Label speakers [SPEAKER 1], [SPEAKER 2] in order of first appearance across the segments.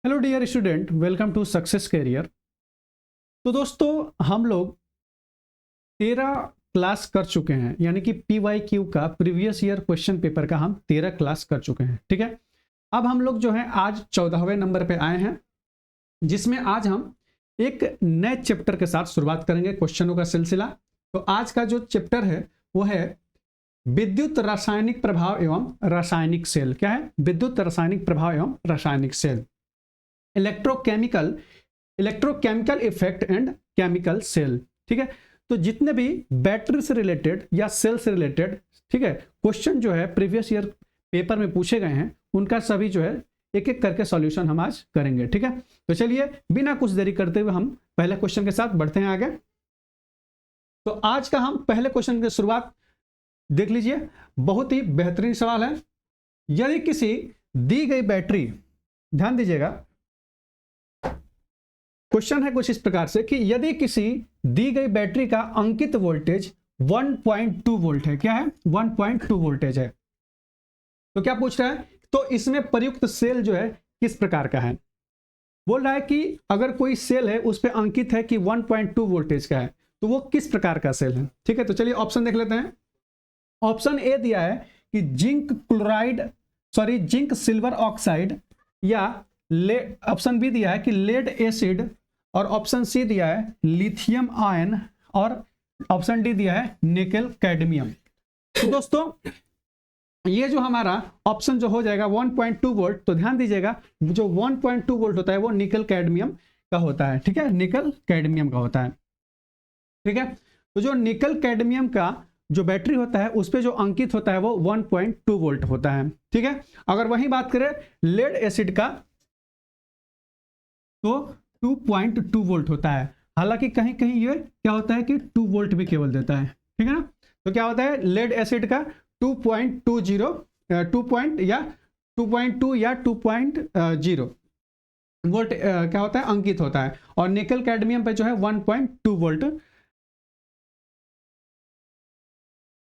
[SPEAKER 1] Hello dear student, welcome to success career. तो दोस्तों, हम लोग 13 क्लास कर चुके हैं, यानी कि PYQ का प्रीवियस ईयर क्वेश्चन पेपर का हम 13 क्लास कर चुके हैं। ठीक है, अब हम लोग जो है आज 14वें नंबर पे आए हैं, जिसमें आज हम एक नए चैप्टर के साथ शुरुआत करेंगे, क्वेश्चनों का सिलसिला। तो आज का जो चैप्टर है वो है विद्युत रासायनिक प्रभाव एवं रासायनिक सेल। क्या है? विद्युत रासायनिक प्रभाव एवं रासायनिक सेल, electrochemical effect and chemical cell. ठीक है, तो जितने भी बैटरी से रिलेटेड या सेल से रिलेटेड, ठीक है, क्वेश्चन जो है प्रीवियस ईयर पेपर में पूछे गए हैं, उनका सभी जो है एक एक करके सॉल्यूशन हम आज करेंगे। ठीक है, तो चलिए बिना कुछ देरी करते हुए हम पहले क्वेश्चन के साथ बढ़ते हैं आगे। तो आज का हम पहले क्वेश्चन की शुरुआत देख लीजिए, बहुत ही बेहतरीन सवाल है। यदि किसी दी गई बैटरी, ध्यान दीजिएगा, क्वेश्चन है कुछ इस प्रकार से कि यदि किसी दी गई बैटरी का अंकित वोल्टेज 1.2 वोल्ट है। क्या है? 1.2 वोल्टेज है। तो क्या पूछ रहा है? तो इसमें प्रयुक्त सेल जो है किस प्रकार का है। बोल रहा है कि अगर कोई सेल है उस पर अंकित है कि 1.2 वोल्टेज का है, तो वो किस प्रकार का सेल है। ठीक है, तो चलिए ऑप्शन देख लेते हैं। ऑप्शन ए दिया है कि जिंक सिल्वर ऑक्साइड, या ऑप्शन बी दिया है कि लेड एसिड, और ऑप्शन सी दिया है लिथियम आयन, और ऑप्शन डी दिया है निकेल कैडमियम। तो दोस्तों, ये जो हमारा ऑप्शन जो हो जाएगा 1.2 वोल्ट, तो ध्यान दीजिएगा जो 1.2 वोल्ट होता है वो निकेल कैडमियम का होता है। ठीक है, निकेल कैडमियम का होता है। ठीक है, तो जो निकेल कैडमियम का जो बैटरी होता है उस पे जो अंकित होता है वो 1.2 वोल्ट होता है। ठीक है, अगर वही बात करें लेड एसिड का, तो 2.2 वोल्ट होता है। हालांकि कहीं कहीं ये क्या होता है कि 2 वोल्ट भी केवल देता है। ठीक है ना, तो क्या होता है लेड एसिड का 2.2 या 2.0 वोल्ट क्या होता है, अंकित होता है, और निकेल कैडमियम पे जो है 1.2 वोल्ट।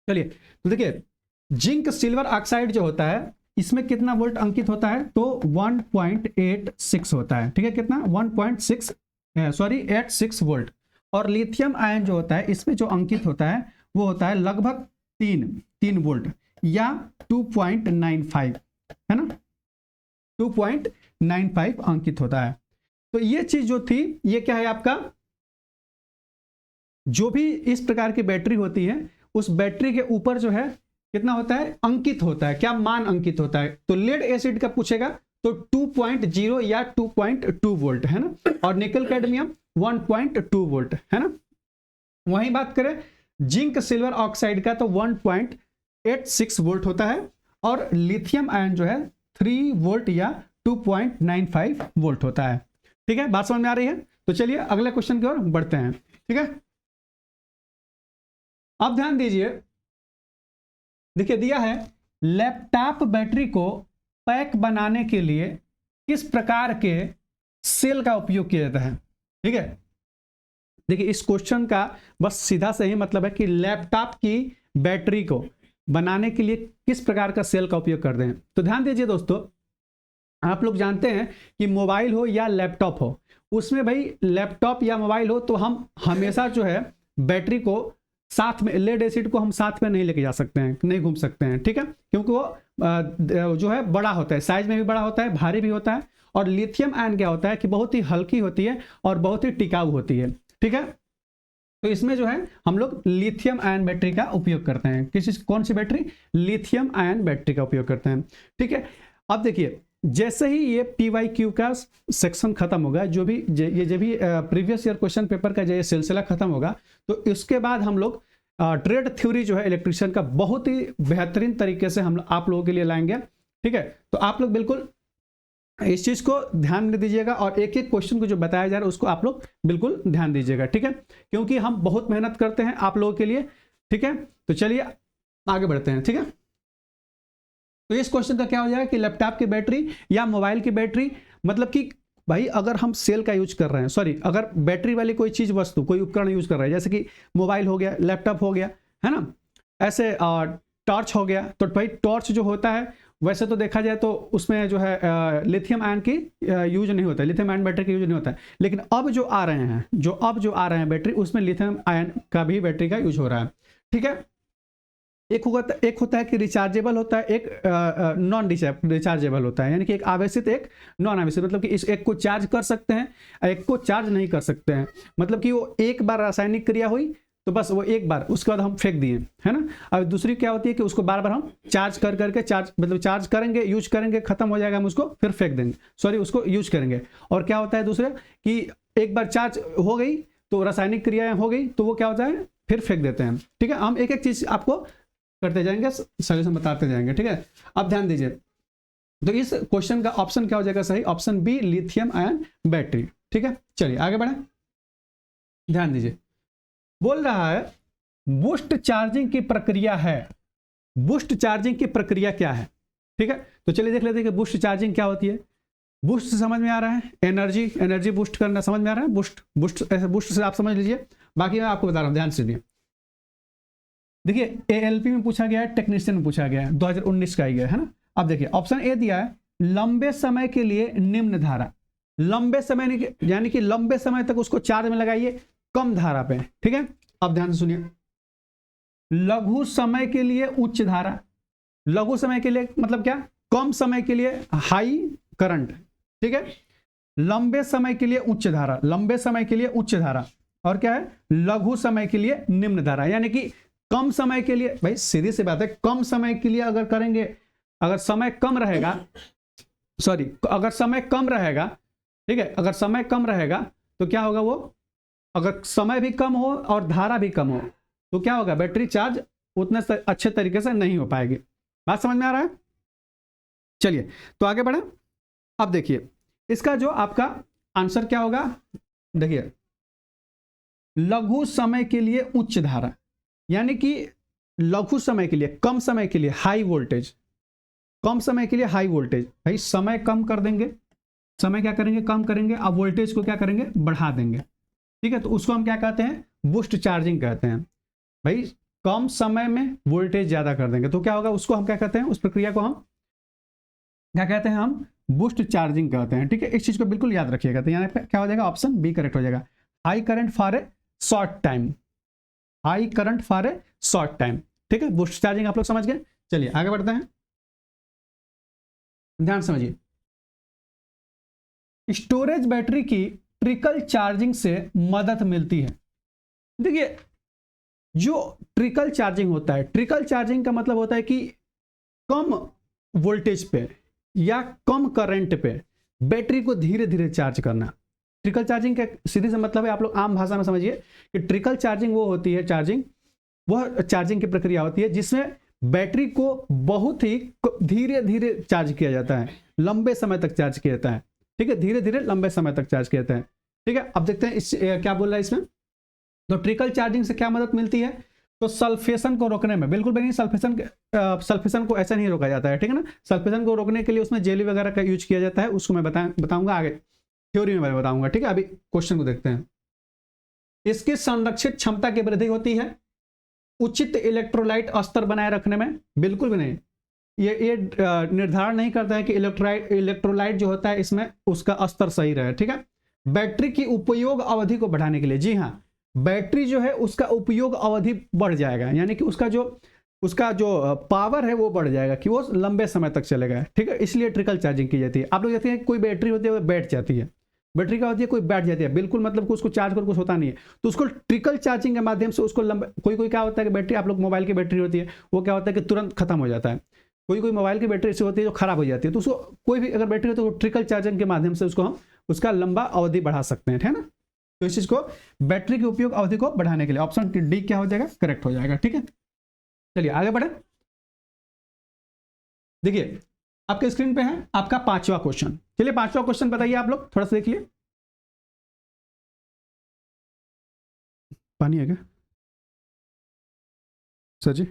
[SPEAKER 1] चलिए, तो देखिए जिंक सिल्वर ऑक्साइड जो होता है इसमें कितना वोल्ट अंकित होता है, तो 1.86 होता है। ठीक है, कितना? 86 वोल्ट। और लिथियम आयन जो होता है इसमें जो अंकित होता है वो होता है लगभग 3 वोल्ट, या 2.95, है ना, 2.95 अंकित होता है। तो ये चीज जो थी, ये क्या है आपका, जो भी इस प्रकार की बैटरी होती है उस बैटरी के ऊपर जो है कितना होता है, अंकित होता है। क्या मान अंकित होता है? तो लेड एसिड का पूछेगा तो 2.0 या 2.2 वोल्ट, है ना, और निकेल कैडमियम 1.2 वोल्ट, है ना। वहीं बात करें जिंक सिल्वर ऑक्साइड का, तो 1.86 वोल्ट होता है, और लिथियम आयन जो है 3 वोल्ट या 2.95 वोल्ट होता है। ठीक है, बात समझ में आ रही है? तो चलिए अगले क्वेश्चन की ओर बढ़ते हैं। ठीक है, अब ध्यान दीजिए, देखिए दिया है लैपटॉप बैटरी को पैक बनाने के लिए किस प्रकार के सेल का उपयोग किया जाता है। ठीक है, देखिए इस क्वेश्चन का बस सीधा सही मतलब है कि लैपटॉप की बैटरी को बनाने के लिए किस प्रकार का सेल का उपयोग करते हैं। तो ध्यान दीजिए दोस्तों, आप लोग जानते हैं कि मोबाइल हो या लैपटॉप हो, उसमें भाई लैपटॉप या मोबाइल हो तो हम हमेशा जो है बैटरी को साथ में, लेड एसिड को हम साथ में नहीं लेके जा सकते हैं, नहीं घूम सकते हैं। ठीक है, क्योंकि वो जो है बड़ा होता है, साइज में भी बड़ा होता है, भारी भी होता है। और लिथियम आयन क्या होता है कि बहुत ही हल्की होती है और बहुत ही टिकाऊ होती है। ठीक है, तो इसमें जो है हम लोग लिथियम आयन बैटरी का उपयोग करते हैं। कौन सी बैटरी? लिथियम आयन बैटरी का उपयोग करते हैं। ठीक है, अब देखिए जैसे ही ये PYQ का सेक्शन खत्म होगा, जो भी प्रीवियस ईयर क्वेश्चन पेपर का जो ये सिलसिला खत्म होगा, तो इसके बाद हम लोग ट्रेड थ्योरी जो है इलेक्ट्रिशियन का बहुत ही बेहतरीन तरीके से हम आप लोगों के लिए लाएंगे। ठीक है, तो आप लोग बिल्कुल इस चीज को ध्यान में दीजिएगा, और एक एक क्वेश्चन को जो बताया जा रहा है उसको आप लोग बिल्कुल ध्यान दीजिएगा। ठीक है, क्योंकि हम बहुत मेहनत करते हैं आप लोगों के लिए। ठीक है, तो चलिए आगे बढ़ते हैं। ठीक है, तो इस क्वेश्चन का क्या हो जाएगा कि लैपटॉप की बैटरी या मोबाइल की बैटरी, मतलब कि भाई अगर हम सेल का यूज कर रहे हैं, सॉरी, अगर बैटरी वाली कोई चीज, वस्तु, कोई उपकरण यूज कर रहे हैं, जैसे कि मोबाइल हो गया, लैपटॉप हो गया, है ना, ऐसे टॉर्च हो गया, तो भाई टॉर्च जो होता है वैसे तो देखा जाए तो उसमें जो है लिथियम आयन की यूज नहीं होता है, लिथियम आयन बैटरी का यूज नहीं होता है। लेकिन अब जो आ रहे हैं, जो आ रहे हैं बैटरी, उसमें लिथियम आयन का भी बैटरी का यूज हो रहा है। ठीक है, एक होता है कि रिचार्जेबल होता है, एक नॉन रिचार्जेबल होता है, यानी कि एक आवेशित एक नॉन आवेशित, मतलब कि इस एक को चार्ज कर सकते हैं, एक को चार्ज नहीं कर सकते हैं। मतलब कि वो एक बार रासायनिक क्रिया हुई तो बस वो एक बार, उसके बाद हम फेंक दिए, है ना। अब दूसरी क्या होती है कि उसको बार बार हम चार्ज कर करके चार्ज करेंगे, यूज करेंगे, खत्म हो जाएगा, हम उसको फिर फेंक देंगे, सॉरी उसको यूज करेंगे। और क्या होता है दूसरे कि एक बार चार्ज हो गई तो रासायनिक क्रियाएं हो गई तो वो क्या होता है फिर फेंक देते हैं। ठीक है, हम एक एक चीज आपको करते जाएंगे, सॉल्यूशन बताते जाएंगे। ठीक है, अब ध्यान दीजिए, तो इस क्वेश्चन का ऑप्शन क्या हो जाएगा सही, option B lithium ion battery. ठीक है, चलिए आगे बढ़े, ध्यान दीजिए, बोल रहा है बूस्ट चार्जिंग की प्रक्रिया है। बूस्ट चार्जिंग की प्रक्रिया क्या है? ठीक है, तो चलिए देख लेते हैं कि बूस्ट चार्जिंग क्या होती है। बूस्ट समझ में आ रहा है, एनर्जी बूस्ट करना समझ में आ रहा है, बूस्ट बूस्ट ऐसे बूस्ट से आप समझ लीजिए, बाकी मैं आपको बता रहा हूं, ध्यान से सुनिए। देखिए एएलपी में पूछा गया है, टेक्नीशियन में पूछा गया है, 2019 का ही गया है ना। अब देखिए ऑप्शन ए दिया है लंबे समय के लिए निम्न धारा, लंबे समय यानी कि लंबे समय तक उसको चार्ज में लगाइए कम धारा पे। ठीक है, अब ध्यान से सुनिए, लघु समय के लिए उच्च धारा, लघु समय के लिए मतलब क्या, कम समय के लिए हाई करंट। ठीक है, लंबे समय के लिए उच्च धारा, लंबे समय के लिए उच्च धारा, और क्या है लघु समय के लिए निम्न धारा, यानी कि कम समय के लिए, भाई सीधी सी बात है, कम समय के लिए अगर करेंगे, अगर समय कम रहेगा, सॉरी अगर समय कम रहेगा, ठीक है, अगर समय कम रहेगा तो क्या होगा, वो अगर समय भी कम हो और धारा भी कम हो तो क्या होगा, बैटरी चार्ज उतने अच्छे तरीके से नहीं हो पाएगी। बात समझ में आ रहा है? चलिए तो आगे बढ़े। अब देखिए इसका जो आपका आंसर क्या होगा, देखिए लघु समय के लिए उच्च धारा, यानी कि लघु समय के लिए, कम समय के लिए हाई वोल्टेज, कम समय के लिए हाई वोल्टेज, भाई समय कम कर देंगे, समय क्या करेंगे कम करेंगे, अब वोल्टेज को क्या करेंगे बढ़ा देंगे। ठीक है, तो उसको हम क्या कहते हैं, बूस्ट चार्जिंग कहते हैं। भाई कम समय में वोल्टेज ज्यादा कर देंगे तो क्या होगा, उसको हम क्या कहते हैं, उस प्रक्रिया को हम क्या कहते हैं, हम बूस्ट चार्जिंग कहते हैं। ठीक है, इस चीज को बिल्कुल याद रखिएगा। तो यहाँ पे क्या हो जाएगा, ऑप्शन बी करेक्ट हो जाएगा, high current for a short time, high current for a short time. ठीक है, बूस्ट चार्जिंग आप लोग समझ गए। चलिए आगे बढ़ते हैं, ध्यान समझिए, स्टोरेज बैटरी की ट्रिकल चार्जिंग से मदद मिलती है। देखिए जो ट्रिकल चार्जिंग होता है, ट्रिकल चार्जिंग का मतलब होता है कि कम वोल्टेज पे या कम करंट पे बैटरी को धीरे धीरे चार्ज करना। ट्रिकल चार्जिंग का सीधे से मतलब है, आप लोग आम भाषा में समझिए कि ट्रिकल चार्जिंग वो होती है, वह चार्जिंग की प्रक्रिया होती है जिसमें बैटरी को बहुत ही धीरे धीरे चार्ज किया जाता है, लंबे समय तक चार्ज किया जाता है। ठीक है, धीरे धीरे लंबे समय तक चार्ज किया जाता है। ठीक है, अब देखते हैं इस क्या बोल रहा है इसमें, तो ट्रिकल चार्जिंग से क्या मदद मिलती है, तो सल्फेशन को रोकने में, बिल्कुल भी नहीं, सल्फेशन को ऐसा नहीं रोका जाता है। ठीक है ना, सल्फेशन को रोकने के लिए उसमें जेली वगैरह का यूज किया जाता है, उसको मैं बताऊंगा आगे, थ्योरी में मैं बताऊंगा। ठीक है, अभी क्वेश्चन को देखते हैं। इसकी संरक्षित क्षमता की वृद्धि होती है उचित इलेक्ट्रोलाइट स्तर बनाए रखने में, बिल्कुल भी नहीं, ये निर्धारण नहीं करता है कि इलेक्ट्रोलाइट जो होता है इसमें उसका स्तर सही रहे। ठीक है, बैटरी की उपयोग अवधि को बढ़ाने के लिए, जी हाँ, बैटरी जो है उसका उपयोग अवधि बढ़ जाएगा, यानी कि उसका जो पावर है वो बढ़ जाएगा, कि वो लंबे समय तक चलेगा। ठीक है, इसलिए ट्रिकल चार्जिंग की जाती है। आप लोग देखते हैं कोई बैटरी होती है वो बैठ जाती है, बैटरी क्या होती है कोई बैठ जाती है, बिल्कुल मतलब कि उसको चार्ज कर कुछ होता नहीं है, तो उसको ट्रिकल चार्जिंग के माध्यम से उसको लंबे, कोई क्या होता है कि बैटरी, आप लोग मोबाइल की बैटरी होती है वो क्या होता है कि तुरंत खत्म हो जाता है, कोई मोबाइल की बैटरी ऐसी होती है जो खराब हो जाती है, तो उसको कोई भी अगर बैटरी हो तो ट्रिकल चार्जिंग के माध्यम से उसको हम उसका लंबा अवधि बढ़ा सकते हैं। है ना, तो इस चीज को बैटरी के उपयोग अवधि को बढ़ाने के लिए ऑप्शन डी क्या हो जाएगा, करेक्ट हो जाएगा। ठीक है, चलिए आगे बढ़े। देखिए आपके स्क्रीन पे है आपका पांचवा क्वेश्चन, चलिए पांचवा क्वेश्चन बताइए आप लोग, थोड़ा सा देखिए, पानी है क्या सर जी?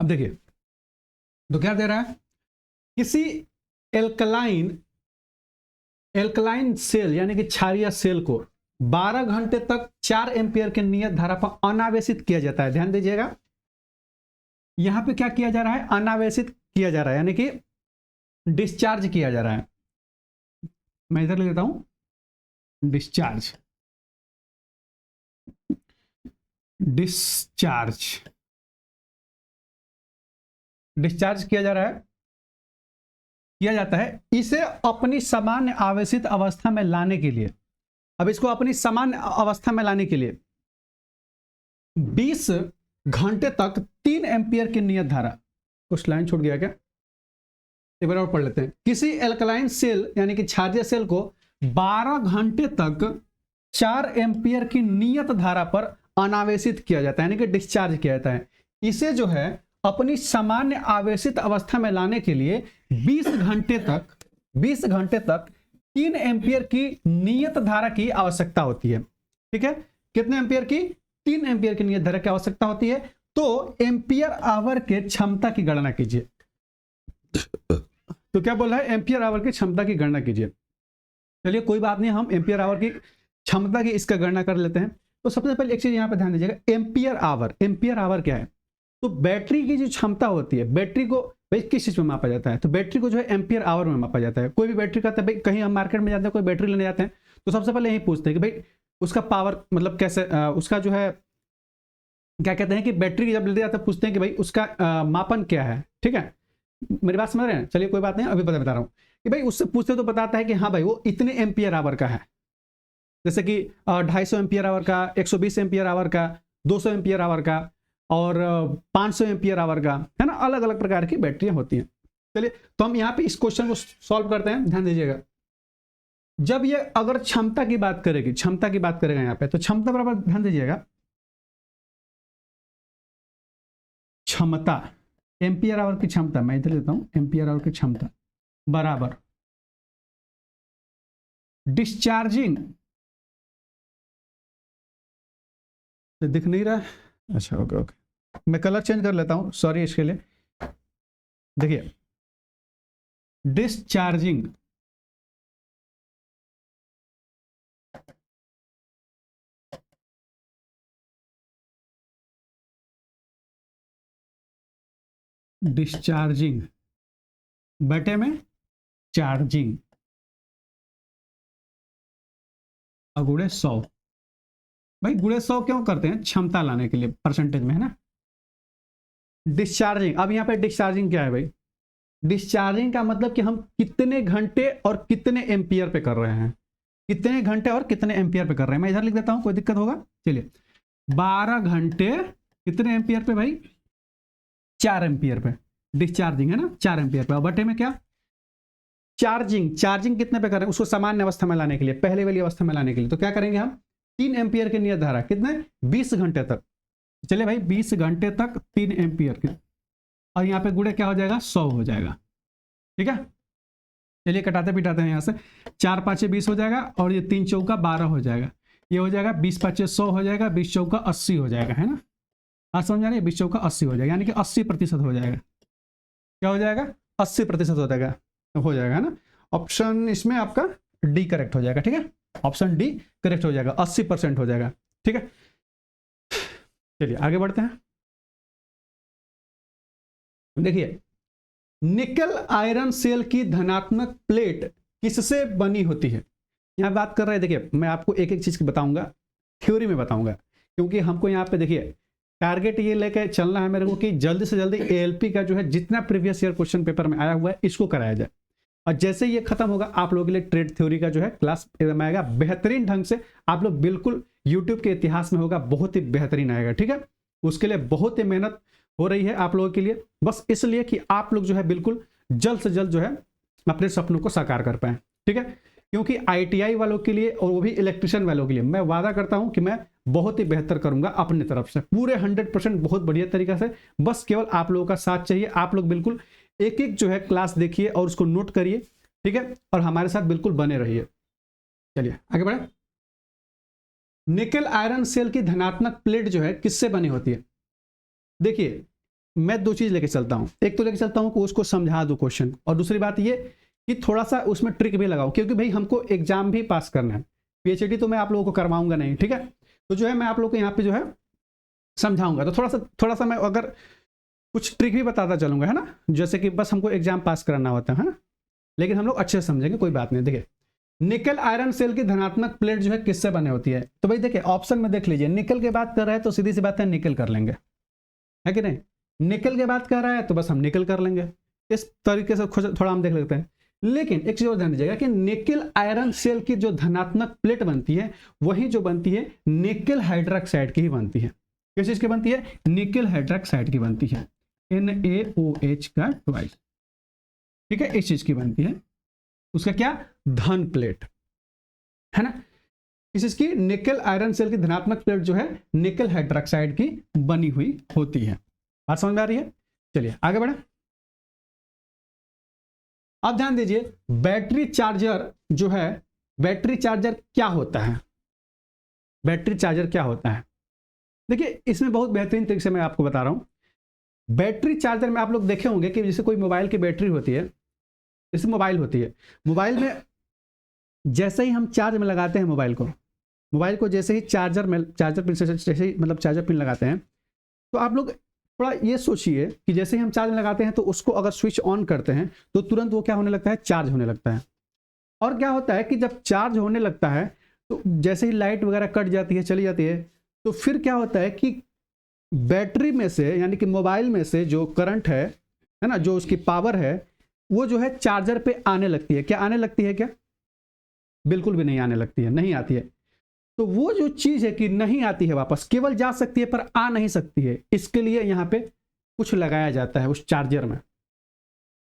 [SPEAKER 1] अब देखिए तो क्या दे रहा है, किसी एल्कलाइन सेल यानी कि क्षारीय सेल को 12 घंटे तक 4 एम्पियर के नियत धारा पर अनावेशित किया जाता है। ध्यान दीजिएगा, यहां पे क्या किया जा रहा है, अनावेशित किया जा रहा है यानी कि डिस्चार्ज किया जा रहा है। मैं इधर ले लेता हूं, डिस्चार्ज किया जा रहा है, किया जाता है इसे अपनी सामान्य आवेशित अवस्था में लाने के लिए। अब इसको अपनी सामान्य अवस्था में लाने के लिए 20 घंटे तक 3 एम्पियर की नियत धारा, कुछ लाइन छूट गया क्या, एक बार और पढ़ लेते हैं। किसी एल्कलाइन सेल यानी कि क्षारीय सेल को 12 घंटे तक 4 एम्पियर की नियत धारा पर अनावेशित किया जाता है यानी कि डिस्चार्ज किया जाता है। इसे जो है अपनी सामान्य आवेशित अवस्था में लाने के लिए 20 घंटे तक 3 एम्पियर की नियत धारा की आवश्यकता होती है। ठीक है, कितने एम्पियर की, 3 एम्पियर की नियत धारा की आवश्यकता होती है। तो एम्पियर आवर के क्षमता की गणना कीजिए। तो क्या बोल रहा है, एम्पियर आवर की क्षमता की गणना कीजिए। चलिए कोई बात नहीं, हम एम्पियर आवर की क्षमता की इसका गणना कर लेते हैं। तो सबसे पहले एक चीज यहां पर ध्यान दीजिएगा, एम्पियर आवर क्या है, तो बैटरी की जो क्षमता होती है, बैटरी को भाई किस चीज में मापा जाता है, तो बैटरी को जो है एम्पियर आवर में मापा जाता है। कोई भी बैटरी का, भाई कहीं हम मार्केट में जाते हैं, कोई बैटरी लेने जाते हैं, तो सबसे पहले यही पूछते हैं कि भाई उसका पावर मतलब कैसे, उसका जो है क्या कहते हैं कि बैटरी जब लेते जाते हैं पूछते हैं कि भाई उसका मापन क्या है। ठीक है, मेरी बात समझ रहे हैं। चलिए कोई बात नहीं, अभी बता रहा हूँ कि भाई उससे पूछते तो बताता है कि हाँ भाई वो इतने एम्पियर आवर का है, जैसे कि 250 एम्पियर आवर का, 120 एम्पियर आवर का, 200 एम्पियर आवर का और 500 एम्पियर आवर का, है ना, अलग अलग प्रकार की बैटरियां होती हैं। चलिए तो हम यहाँ पे इस क्वेश्चन को सॉल्व करते हैं। ध्यान दीजिएगा, जब ये अगर क्षमता की बात करेगा यहाँ पे, तो क्षमता बराबर, ध्यान दीजिएगा, क्षमता एम्पियर आवर की क्षमता, मैं इधर लेता हूं, एम्पियर आवर की क्षमता बराबर डिस्चार्जिंग, दिख नहीं रहा है, अच्छा ओके, मैं कलर चेंज कर लेता हूं, सॉरी इसके लिए। देखिए डिस्चार्जिंग बटे में चार्जिंग गुणे 100। भाई गुणे 100 क्यों करते हैं, क्षमता लाने के लिए परसेंटेज में, है ना। डिस्चार्जिंग, अब यहाँ पे डिस्चार्जिंग क्या है भाई, डिस्चार्जिंग का मतलब कि हम कितने घंटे और कितने एम्पियर पे कर रहे हैं, कितने घंटे और कितने एम्पियर पे कर रहे हैं। मैं इधर लिख देता हूं, कोई दिक्कत होगा। चलिए 12 घंटे कितने एम्पियर पे भाई, 4 एम्पियर पे डिस्चार्जिंग, है ना, 4 एम्पियर पे। और बटे में क्या, चार्जिंग कितने पे कर रहे हैं, उसको सामान्य अवस्था में लाने के लिए, पहले वाली अवस्था में लाने के लिए। तो क्या करेंगे हम, 3 एम्पियर की नियत धारा, कितने, 20 घंटे तक। चलिए भाई 20 घंटे तक 3 एम्पियर की, और यहाँ पे गुणे क्या हो जाएगा, 100 हो जाएगा। ठीक है, चलिए कटाते पिटाते हैं, यहाँ से 4 5 20 हो जाएगा, और ये 3 चौका 12 हो जाएगा, ये हो जाएगा 20 5 100 हो जाएगा, 20 चौका 80 हो जाएगा, है ना। आज समझ आ रही है, 20 चौका 80 हो जाएगा, यानी कि 80% हो जाएगा। क्या हो जाएगा, 80% हो जाएगा, है ना। ऑप्शन इसमें आपका डी करेक्ट हो जाएगा। ठीक है, ऑप्शन डी करेक्ट हो जाएगा, 80% हो जाएगा। ठीक है, चलिए आगे बढ़ते हैं। देखिए निकल आयरन सेल की धनात्मक प्लेट किससे बनी होती है, यहां बात कर रहे हैं। देखिए मैं आपको एक एक चीज की बताऊंगा, थ्योरी में बताऊंगा, क्योंकि हमको यहाँ पे देखिए टारगेट ये लेकर चलना है मेरे को कि जल्दी से जल्दी एएलपी का जो है जितना प्रीवियस ईयर क्वेश्चन पेपर में आया हुआ है इसको कराया जाए। और जैसे ये खत्म होगा आप लोगों के लिए ट्रेड थ्योरी का जो है क्लास एकदम आएगा बेहतरीन ढंग से, आप लोग बिल्कुल यूट्यूब के इतिहास में होगा, बहुत ही बेहतरीन आएगा। ठीक है, उसके लिए बहुत ही मेहनत हो रही है आप लोगों के लिए, बस इसलिए कि आप लोग जो है बिल्कुल जल्द से जल्द जो है अपने सपनों को साकार कर पाए। ठीक है, क्योंकि आईटीआई वालों के लिए और वो भी इलेक्ट्रिशियन वालों के लिए मैं वादा करता हूं कि मैं बहुत ही बेहतर करूंगा अपनी तरफ से, पूरे 100% बहुत बढ़िया तरीका से। बस केवल आप लोगों का साथ चाहिए, आप लोग बिल्कुल एक एक जो है क्लास देखिए और उसको नोट करिए। ठीक है, और हमारे साथ बिल्कुल बने रहिए। चलिए आगे बढ़े। निकल आयरन सेल की धनात्मक प्लेट जो है किससे बनी होती है, देखिए मैं दो चीज लेके चलता हूँ, एक तो लेके चलता हूँ कि उसको समझा दूं क्वेश्चन, और दूसरी बात ये कि थोड़ा सा उसमें ट्रिक भी लगाओ, क्योंकि भाई हमको एग्जाम भी पास करना है। पीएचडी तो मैं आप लोगों को करवाऊंगा नहीं, ठीक है। तो जो है मैं आप लोगों को यहाँ पे जो है समझाऊंगा, तो थोड़ा सा मैं अगर कुछ ट्रिक भी बताता चलूंगा, है ना, जैसे कि बस हमको एग्जाम पास करना होता है ना, लेकिन हम लोग अच्छे से समझेंगे, कोई बात नहीं। देखिए, निकल आयरन सेल की धनात्मक प्लेट जो है किससे बने होती है? तो भाई देखिए ऑप्शन में देख लीजिए, निकल की बात कर रहा है तो सीधी सी बात है निकल कर लेंगे, है कि नहीं। निकल की बात कर रहा है तो बस हम निकल कर लेंगे, इस तरीके से थोड़ा हम देख लेते हैं। लेकिन एक चीज और ध्यान दीजिएगा कि निकल आयरन सेल की जो धनात्मक प्लेट बनती है वही जो बनती है निकल हाइड्रोक्साइड की ही बनती है। किस चीज की बनती है? निकल हाइड्रोक्साइड की बनती है, NaOH का ट्वाइस, ठीक है, इस चीज की बनती है। उसका क्या? धन प्लेट, है ना। इस चीज की निकल आयरन सेल की धनात्मक प्लेट जो है निकल हाइड्रोक्साइड की बनी हुई होती है। बात समझ में आ रही है? चलिए आगे बढ़े। अब ध्यान दीजिए, बैटरी चार्जर जो है, बैटरी चार्जर क्या होता है? बैटरी चार्जर क्या होता है? देखिए इसमें बहुत बेहतरीन तरीके से मैं आपको बता रहा हूं। बैटरी चार्जर में आप लोग देखे होंगे कि जैसे कोई मोबाइल की बैटरी होती है, जैसे मोबाइल होती है, मोबाइल में जैसे ही हम चार्ज में लगाते हैं मोबाइल को जैसे ही चार्जर पिन से जैसे ही मतलब चार्जर पिन लगाते हैं, तो आप लोग थोड़ा ये सोचिए कि जैसे ही हम चार्ज में लगाते हैं तो उसको अगर स्विच ऑन करते हैं तो तुरंत वो क्या होने लगता है? चार्ज होने लगता है। और क्या होता है कि जब चार्ज होने लगता है तो जैसे ही लाइट वगैरह कट जाती है, चली जाती है, तो फिर क्या होता है कि बैटरी में से यानी कि मोबाइल में से जो करंट है ना, जो उसकी पावर है वो जो है चार्जर पे आने लगती है। क्या आने लगती है? क्या? बिल्कुल भी नहीं आने लगती है, नहीं आती है। तो वो जो चीज है कि नहीं आती है वापस, केवल जा सकती है पर आ नहीं सकती है, इसके लिए यहां पे कुछ लगाया जाता है उस चार्जर में।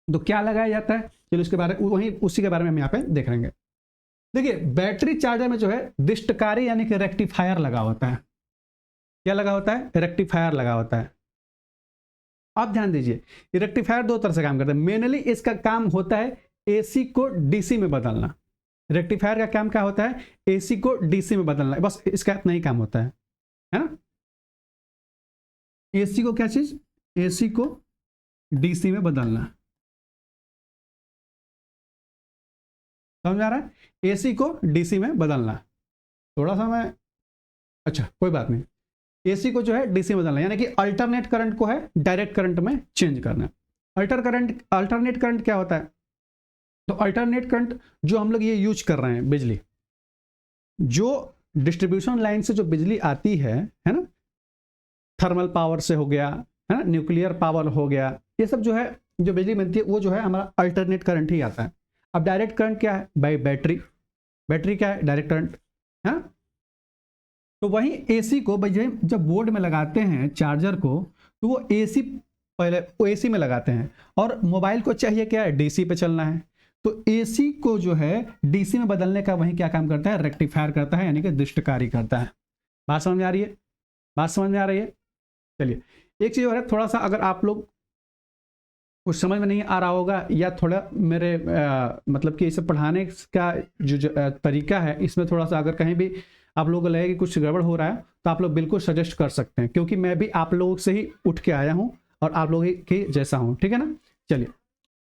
[SPEAKER 1] तो क्या लगाया जाता है, चलो इसके बारे में उसी के बारे में हम यहाँ पे देखेंगे। देखिए बैटरी चार्जर में जो है दिष्टकारी यानी कि रेक्टिफायर लगा होता है। क्या लगा होता है? रेक्टिफायर लगा होता है। अब ध्यान दीजिए, रेक्टिफायर दो तरह से काम करता है। मेनली इसका काम होता है एसी को डीसी में बदलना। रेक्टिफायर का काम क्या होता है? एसी को डीसी में बदलना, बस इसका इतना ही काम होता है ना। एसी को क्या चीज? एसी को डीसी में बदलना, समझ आ रहा है? एसी को डीसी में बदलना, थोड़ा सा मैं, अच्छा कोई बात नहीं। एसी को जो है डीसी में बदलना यानी कि अल्टरनेट करंट को है डायरेक्ट करंट में चेंज करना। अल्टरनेट करंट क्या होता है? तो अल्टरनेट करंट जो हम लोग ये यूज कर रहे हैं, बिजली जो डिस्ट्रीब्यूशन लाइन से जो बिजली आती है ना, थर्मल पावर से हो गया, है ना, न्यूक्लियर पावर हो गया, ये सब जो है जो बिजली बनती है वो जो है हमारा अल्टरनेट करंट ही आता है। अब डायरेक्ट करंट क्या है? बाई बैटरी क्या है? डायरेक्ट करंट, है। तो वही एसी को भाई जब बोर्ड में लगाते हैं चार्जर को, तो वो एसी पहले वो एसी में लगाते हैं, और मोबाइल को चाहिए क्या है? डीसी पे चलना है। तो एसी को जो है डीसी में बदलने का वही क्या काम करता है? रेक्टिफायर करता है, यानी कि दुष्टकारी करता है। बात समझ में आ रही है? बात समझ में आ रही है? चलिए एक चीज और है, थोड़ा सा अगर आप लोग कुछ समझ में नहीं आ रहा होगा या थोड़ा मेरे मतलब कि इसे पढ़ाने का जो तरीका है इसमें थोड़ा सा अगर कहीं भी आप लोगों को लगे कि कुछ गड़बड़ हो रहा है तो आप लोग बिल्कुल सजेस्ट कर सकते हैं, क्योंकि मैं भी आप लोगों से ही उठ के आया हूं और आप लोगों के जैसा हूं, ठीक है ना। चलिए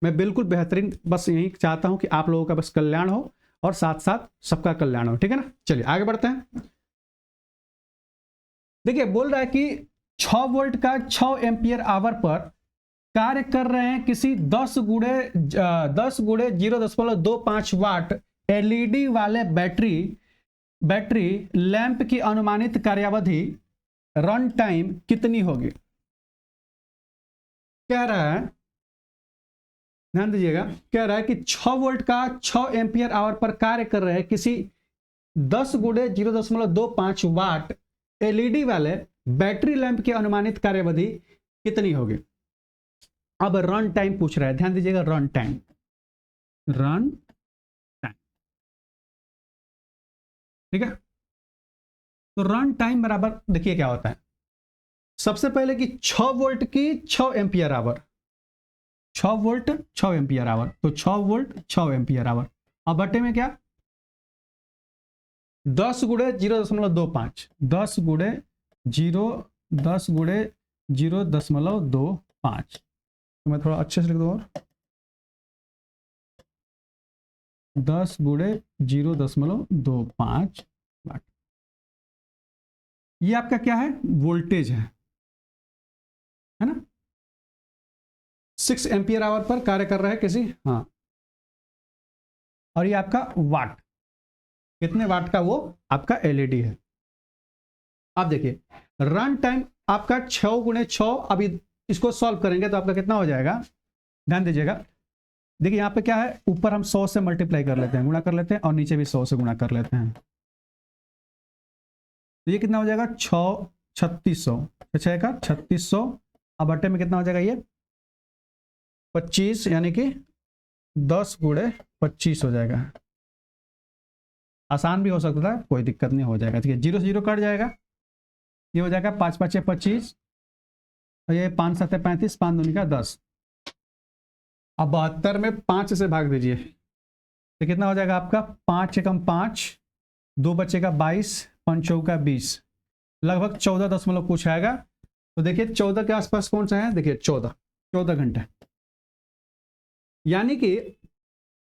[SPEAKER 1] मैं बिल्कुल बेहतरीन बस यही चाहता हूं कि आप लोगों का बस कल्याण हो और साथ साथ सबका कल्याण हो, ठीक है ना। चलिए आगे बढ़ते हैं। देखिए बोल रहा है कि 6 वोल्ट का 6 एम्पियर आवर पर कार्य कर रहे हैं किसी 10 गुणे 0.25 वाट एलईडी वाले बैटरी लैंप की अनुमानित कार्यावधि रन टाइम कितनी होगी? कह रहा है, ध्यान दीजिएगा, कह रहा है कि 6 वोल्ट का 6 एम्पियर आवर पर कार्य कर रहे हैं किसी 10 गुणे 0.25 वाट एलईडी वाले बैटरी लैंप की अनुमानित कार्यावधि कितनी होगी? अब रन टाइम पूछ रहा है, ध्यान दीजिएगा, रन टाइम, ठीक है। तो रन टाइम बराबर देखिए क्या होता है, सबसे पहले कि 6 वोल्ट की 6 ampere hour, 6 volt 6 ampere hour, तो 6 वोल्ट 6 एम्पियर आवर, अब बटे में क्या 10 गुणे 0.25, 10 गुणे 0.25 5। तो मैं थोड़ा अच्छे से लिख दूँ और 10 गुणे 0.25 वाट। ये आपका क्या है, वोल्टेज है ना। 6 एम्पियर आवर पर कार्य कर रहा है किसी, हाँ। और ये आपका वाट, कितने वाट का वो आपका एलईडी है। आप देखिए रन टाइम आपका 6 गुणे 6। अभी इसको सॉल्व करेंगे तो आपका कितना हो जाएगा, ध्यान दीजिएगा। देखिए यहाँ पे क्या है, ऊपर हम 100 से मल्टीप्लाई कर लेते हैं, गुणा कर लेते हैं, और नीचे भी 100 से गुणा कर लेते हैं। तो ये कितना हो जाएगा, 6 3600, 6 का 3600। अब बटे में कितना हो जाएगा, ये 25, यानी कि 10 गुणे 25 हो जाएगा। आसान भी हो सकता था, कोई दिक्कत नहीं, हो जाएगा। ठीक है, 0 से 0 कट जाएगा, ये हो जाएगा 5 5 25, और ये 5 7 35, 5 दूनी का 10। अब 72 में 5 से भाग दीजिए तो कितना हो जाएगा आपका, 5 एकम 5, 2 बचेगा 22, 5 चौका 20, लगभग 14 दशमलव कुछ आएगा। तो देखिए 14 के आसपास कौन सा है, देखिए 14 घंटे। यानी कि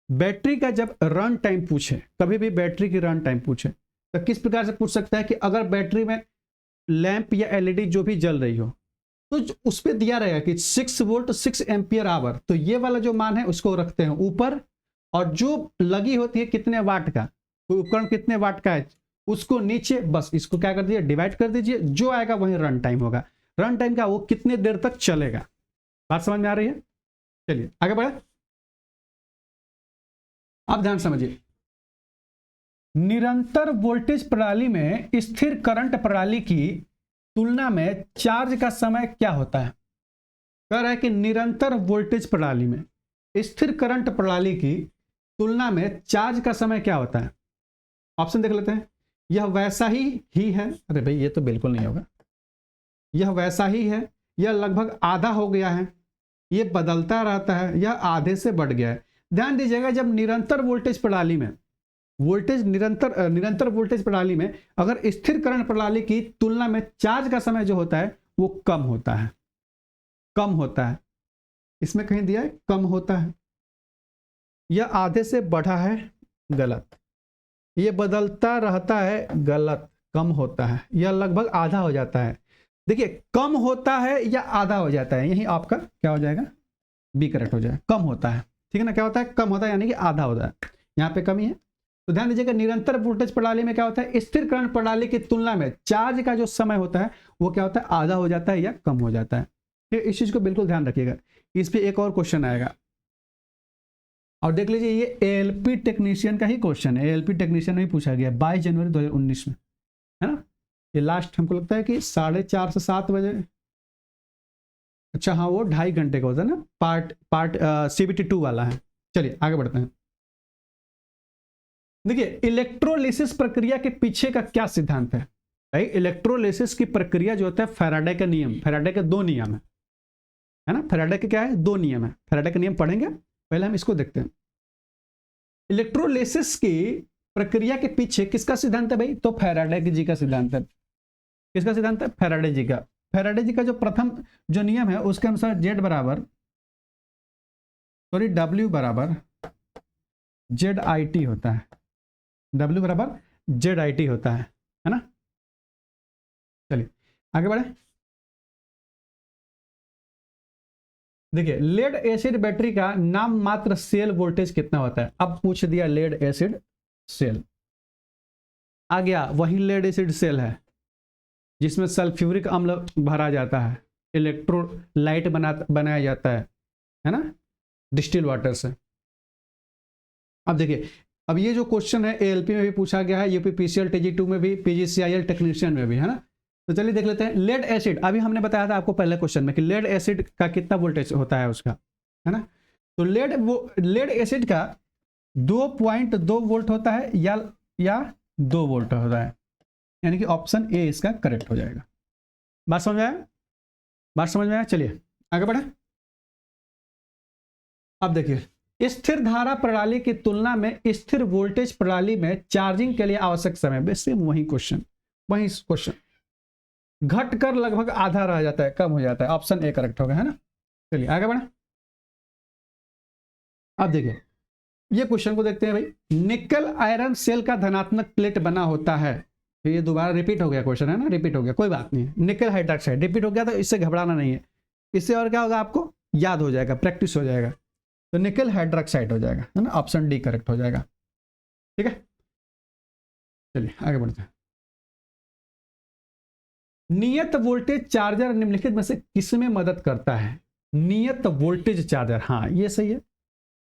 [SPEAKER 1] बैटरी का जब रन टाइम पूछे, कभी भी बैटरी की रन टाइम पूछे तो किस प्रकार से पूछ सकता है कि अगर बैटरी में लैंप या एलईडी जो भी जल रही हो तो उस पर दिया रहेगा कि 6 वोल्ट 6 एम्पियर आवर, तो ये वाला जो मान है उसको रखते हैं ऊपर, और जो लगी होती है कितने वाट का, कोई उपकरण कितने वाट का है उसको नीचे, बस इसको क्या कर दीजिए, डिवाइड कर दीजिए, जो आएगा वही रन टाइम होगा। रन टाइम का वो कितने देर तक चलेगा। बात समझ में आ रही है, चलिए आगे बढ़े। आप ध्यान समझिए, निरंतर वोल्टेज प्रणाली में स्थिर करंट प्रणाली की तुलना में चार्ज का समय क्या होता है। कह रहा है कि निरंतर वोल्टेज प्रणाली में स्थिर करंट प्रणाली की तुलना में चार्ज का समय क्या होता है। ऑप्शन देख लेते हैं। यह वैसा ही है, अरे भाई ये तो बिल्कुल नहीं होगा। यह वैसा ही है, यह लगभग आधा हो गया है, यह बदलता रहता है, यह आधे से बढ़ गया है। ध्यान दीजिएगा, जब निरंतर वोल्टेज प्रणाली में निरंतर वोल्टेज प्रणाली में अगर स्थिर करंट प्रणाली की तुलना में चार्ज का समय जो होता है वो कम होता है। इसमें कहीं दिया है कम होता है। यह आधे से बढ़ा है, गलत। यह बदलता रहता है, गलत। कम होता है, यह लगभग आधा हो जाता है। देखिए कम होता है या आधा हो जाता है, यही आपका क्या हो जाएगा, बी करेक्ट हो जाएगा। कम होता है, ठीक है ना, क्या होता है, कम होता है, यानी कि आधा होता है, यहाँ पे कमी है। तो ध्यान दीजिएगा, निरंतर वोल्टेज प्रणाली में क्या होता है, स्थिर करंट प्रणाली की तुलना में चार्ज का जो समय होता है वो क्या होता है, आधा हो जाता है या कम हो जाता है। ठीक है, इस चीज को बिल्कुल ध्यान रखिएगा। इस पे एक और क्वेश्चन आएगा, और देख लीजिए, ये एएलपी टेक्नीशियन का ही क्वेश्चन है। एएलपी टेक्नीशियन में ही पूछा गया 22 जनवरी 2019 में, है ना। ये लास्ट हमको लगता है कि 4:30 से 7 बजे। अच्छा हाँ, वो 2.5 घंटे का होता है ना, पार्ट CBT 2 वाला है। चलिए आगे बढ़ते हैं। देखिए इलेक्ट्रोलिसिस प्रक्रिया के पीछे का क्या सिद्धांत है भाई। इलेक्ट्रोलिसिस की प्रक्रिया जो होता है, फैराडे का नियम, फैराडे के 2 नियम है ना। फैराडे के क्या है, 2 नियम है। फैराडे का नियम पढ़ेंगे, पहले हम इसको देखते हैं। इलेक्ट्रोलिसिस की प्रक्रिया के पीछे किसका सिद्धांत है भाई, तो फैराडे जी का सिद्धांत है। किसका सिद्धांत है, फैराडे जी का। फैराडे जी का जो प्रथम जो नियम है उसके अनुसार W बराबर ZIT होता है। W बराबर ZIT होता है ना। चलिए आगे बढ़े। देखिए लेड एसिड बैटरी का नाम मात्र सेल वोल्टेज कितना होता है। अब पूछ दिया लेड एसिड सेल, आ गया वही लेड एसिड सेल है जिसमें सल्फ्यूरिक अम्ल भरा जाता है, इलेक्ट्रोलाइट बनाया जाता है ना, डिस्टिल वाटर से। अब देखिए, अब ये जो क्वेश्चन है एएलपी में भी पूछा गया है, यूपीपीसीएल TG2 में भी, PGCIL टेक्नीशियन में भी, है ना। तो चलिए देख लेते हैं। लेड एसिड, अभी हमने बताया था आपको पहले क्वेश्चन में कि लेड एसिड का कितना वोल्टेज होता है उसका, है ना। तो लेड एसिड का 2.2 वोल्ट होता है या 2 वोल्ट होता है, यानी कि ऑप्शन ए इसका करेक्ट हो जाएगा। बात समझ में आया, चलिए आगे बढ़े। अब देखिए, स्थिर धारा प्रणाली की तुलना में स्थिर वोल्टेज प्रणाली में चार्जिंग के लिए आवश्यक समय, वैसे वही क्वेश्चन घटकर लगभग आधा रह जाता है, कम हो जाता है। ऑप्शन ए करेक्ट होगा, है ना। चलिए आगे बढ़े। अब देखिए ये क्वेश्चन को देखते हैं भाई। निकल आयरन सेल का धनात्मक प्लेट बना होता है। तो ये दोबारा रिपीट हो गया क्वेश्चन, है ना, रिपीट हो गया, कोई बात नहीं है। निकल हाइड्रोक्साइड रिपीट हो गया तो इससे घबराना नहीं है, इससे और क्या होगा, आपको याद हो जाएगा, प्रैक्टिस हो जाएगा। तो निकल हाइड्रोक्साइड हो जाएगा, है ना, ऑप्शन डी करेक्ट हो जाएगा। ठीक है, चलिए आगे बढ़ते हैं। नियत वोल्टेज चार्जर निम्नलिखित में से किसमें मदद करता है? नियत वोल्टेज चार्जर, हाँ ये सही है।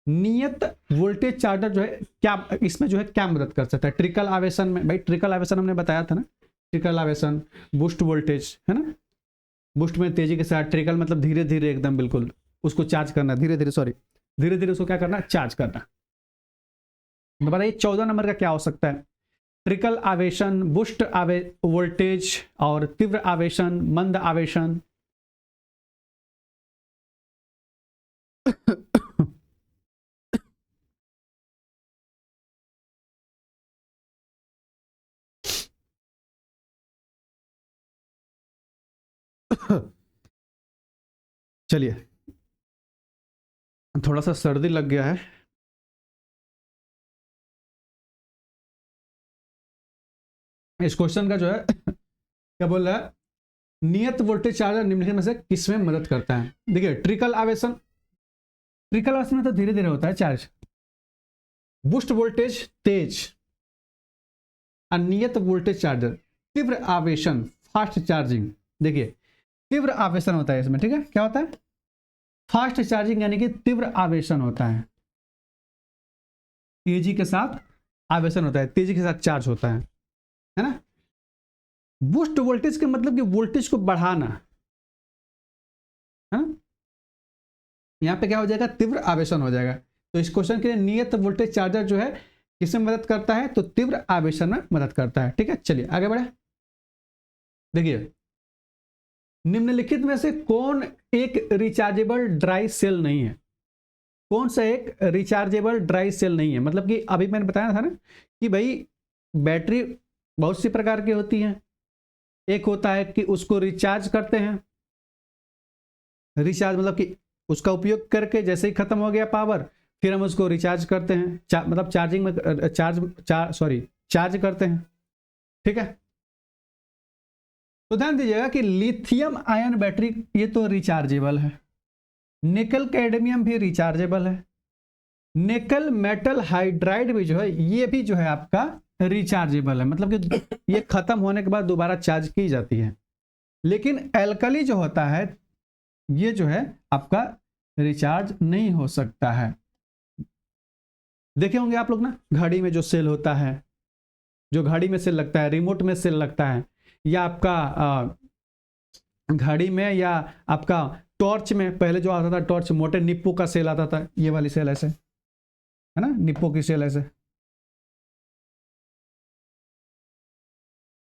[SPEAKER 1] नियत वोल्टेज चार्जर जो है क्या, इसमें जो है क्या मदद कर सकता है? ट्रिकल आवेशन में, भाई ट्रिकल आवेशन हमने बताया था ना, ट्रिकल आवेशन, बूस्ट वोल्टेज, है ना, बूस्ट में तेजी के साथ, ट्रिकल मतलब धीरे धीरे एकदम बिल्कुल उसको चार्ज करना, धीरे धीरे, सॉरी धीरे धीरे उसको क्या करना, चार्ज करना। तो बताइए 14 नंबर का क्या हो सकता है? ट्रिकल आवेशन, बूस्ट वोल्टेज और तीव्र आवेशन, मंद आवेशन। चलिए थोड़ा सा सर्दी लग गया है। इस क्वेश्चन का जो है क्या बोल रहा है, नियत वोल्टेज चार्जर निम्नलिखित में से किसमें मदद करता है? देखिए ट्रिकल आवेशन, ट्रिकल आवेशन में तो धीरे धीरे होता है चार्ज, बूस्ट वोल्टेज तेज, अनियत वोल्टेज चार्जर, तीव्र आवेशन फास्ट चार्जिंग। देखिए तीव्र आवेशन होता है इसमें, ठीक है, क्या होता है, फास्ट चार्जिंग, यानी कि तीव्र आवेशन होता है, तेजी के साथ आवेशन होता है, तेजी के साथ चार्ज होता है ना। बूस्ट वोल्टेज का मतलब कि वोल्टेज को बढ़ाना, है ना, यहां पे क्या हो जाएगा, तीव्र आवेशन हो जाएगा। तो इस क्वेश्चन के लिए नियत वोल्टेज चार्जर जो है किसमें मदद करता है, तो तीव्र आवेशन में मदद करता है। ठीक है, चलिए आगे बढ़े। देखिए निम्नलिखित में से कौन एक रिचार्जेबल ड्राई सेल नहीं है? कौन सा एक रिचार्जेबल ड्राई सेल नहीं है? मतलब कि अभी मैंने बताया था ना कि भाई बैटरी बहुत सी प्रकार की होती हैं, एक होता है कि उसको रिचार्ज करते हैं, रिचार्ज मतलब कि उसका उपयोग करके जैसे ही खत्म हो गया पावर फिर हम उसको रिचार्ज करते हैं, मतलब चार्जिंग में चार्ज करते हैं। ठीक है, तो ध्यान दीजिएगा कि लिथियम आयन बैटरी ये तो रिचार्जेबल है, निकल कैडमियम भी रिचार्जेबल है, निकल मेटल हाइड्राइड भी जो है ये भी जो है आपका रिचार्जेबल है, मतलब कि ये खत्म होने के बाद दोबारा चार्ज की जाती है। लेकिन एल्कली जो होता है ये जो है आपका रिचार्ज नहीं हो सकता है। देखे होंगे आप लोग ना, घड़ी में जो सेल होता है, जो घड़ी में सेल लगता है, रिमोट में सेल लगता है, या आपका घड़ी में, या आपका टॉर्च में, पहले जो आता था टॉर्च मोटे निप्पो का सेल आता था, ये वाली सेल ऐसे, है ना, निप्पो की सेल ऐसे।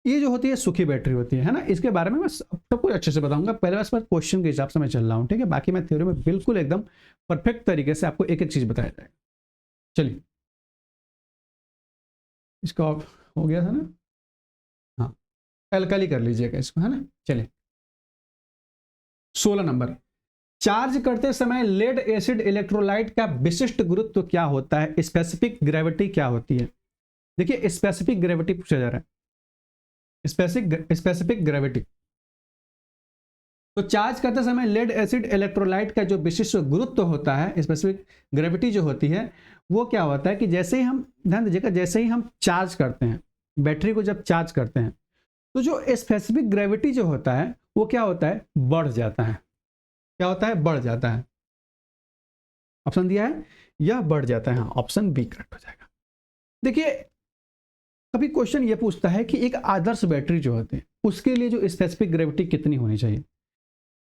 [SPEAKER 1] ये जो होती है सूखी बैटरी होती है ना। इसके बारे में मैं सब कुछ अच्छे से बताऊंगा, पहले बस क्वेश्चन के हिसाब से मैं चल रहा हूं, ठीक है, बाकी मैं थ्योरी में बिल्कुल एकदम परफेक्ट तरीके से आपको एक एक चीज बताया जाएगा। चलिए इसका हो गया था ना, हाँ एल्कली कर लीजिएगा इसको, है ना। चलिए 16 नंबर, चार्ज करते समय लेड एसिड इलेक्ट्रोलाइट का विशिष्ट गुरुत्व क्या होता है? स्पेसिफिक ग्रेविटी क्या होती है? देखिए स्पेसिफिक ग्रेविटी पूछा जा रहा है, स्पेसिफिक ग्रेविटी। तो चार्ज करते समय लेड एसिड इलेक्ट्रोलाइट का जो विशिष्ट गुरुत्व होता है, स्पेसिफिक ग्रेविटी जो होती है, वो क्या होता है कि जैसे ही हम, ध्यान दीजिएगा, जैसे ही हम चार्ज करते हैं बैटरी को, जब चार्ज करते हैं तो जो स्पेसिफिक ग्रेविटी जो होता है वो क्या होता है, बढ़ जाता है। क्या होता है, बढ़ जाता है। ऑप्शन दिया है यह बढ़ जाता है, हाँ ऑप्शन बी करेक्ट हो जाएगा। देखिए कभी क्वेश्चन ये पूछता है कि एक आदर्श बैटरी जो होती है उसके लिए जो स्पेसिफिक ग्रेविटी कितनी होनी चाहिए, ठीक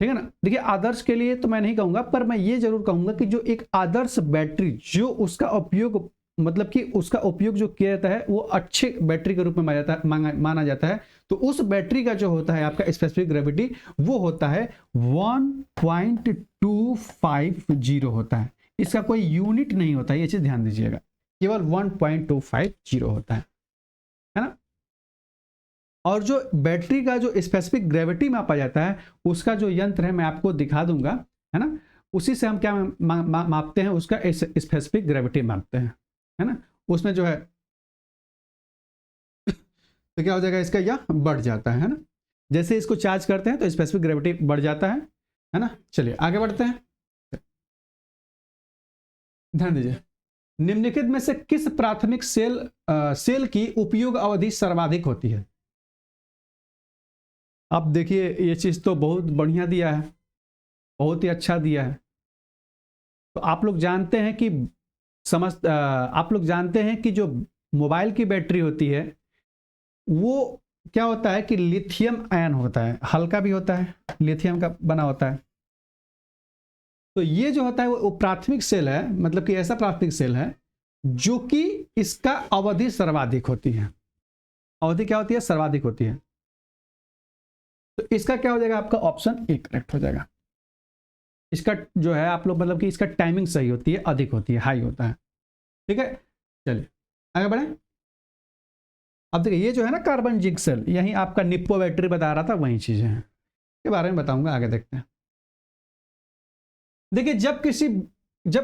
[SPEAKER 1] है ना। देखिए आदर्श के लिए तो मैं नहीं कहूंगा, पर मैं ये जरूर कहूंगा कि जो एक आदर्श बैटरी जो उसका उपयोग, मतलब कि उसका उपयोग जो किया जाता है वो अच्छे बैटरी के रूप में माना जाता है, तो उस बैटरी का जो होता है आपका स्पेसिफिक ग्रेविटी वो होता है 1.250 होता है। इसका कोई यूनिट नहीं होता है, ये चीज ध्यान दीजिएगा, केवल 1.250 होता है ना। और जो बैटरी का जो स्पेसिफिक ग्रेविटी मापा जाता है उसका जो यंत्र है मैं आपको दिखा दूंगा, है ना, उसी से हम क्या मापते हैं, उसका स्पेसिफिक ग्रेविटी मापते हैं, है ना। उसमें जो है तो क्या हो जाएगा, इसका यह बढ़ जाता है ना। जैसे इसको चार्ज करते हैं तो स्पेसिफिक ग्रेविटी बढ़ जाता है ना। चलिए आगे बढ़ते हैं, ध्यान दीजिए। निम्नलिखित में से किस प्राथमिक सेल की उपयोग अवधि सर्वाधिक होती है। अब देखिए ये चीज तो बहुत बढ़िया दिया है, बहुत ही अच्छा दिया है। तो आप लोग जानते हैं कि आप लोग जानते हैं कि जो मोबाइल की बैटरी होती है वो क्या होता है कि लिथियम आयन होता है, हल्का भी होता है, लिथियम का बना होता है। तो ये जो होता है वो प्राथमिक सेल है, मतलब कि ऐसा प्राथमिक सेल है जो कि इसका अवधि सर्वाधिक होती है। अवधि क्या होती है, सर्वाधिक होती है। तो इसका क्या हो जाएगा, आपका ऑप्शन ए करेक्ट हो जाएगा। इसका जो है आप लोग मतलब कि इसका टाइमिंग सही होती है, अधिक होती है, हाई होता है। ठीक है, चलिए आगे बढ़े। अब देखिए ये जो है ना कार्बन जिंक सेल, यही आपका निप्पो बैटरी बता रहा था, वही चीजें हैं, के बारे में बताऊंगा, आगे देखते हैं। देखिए जब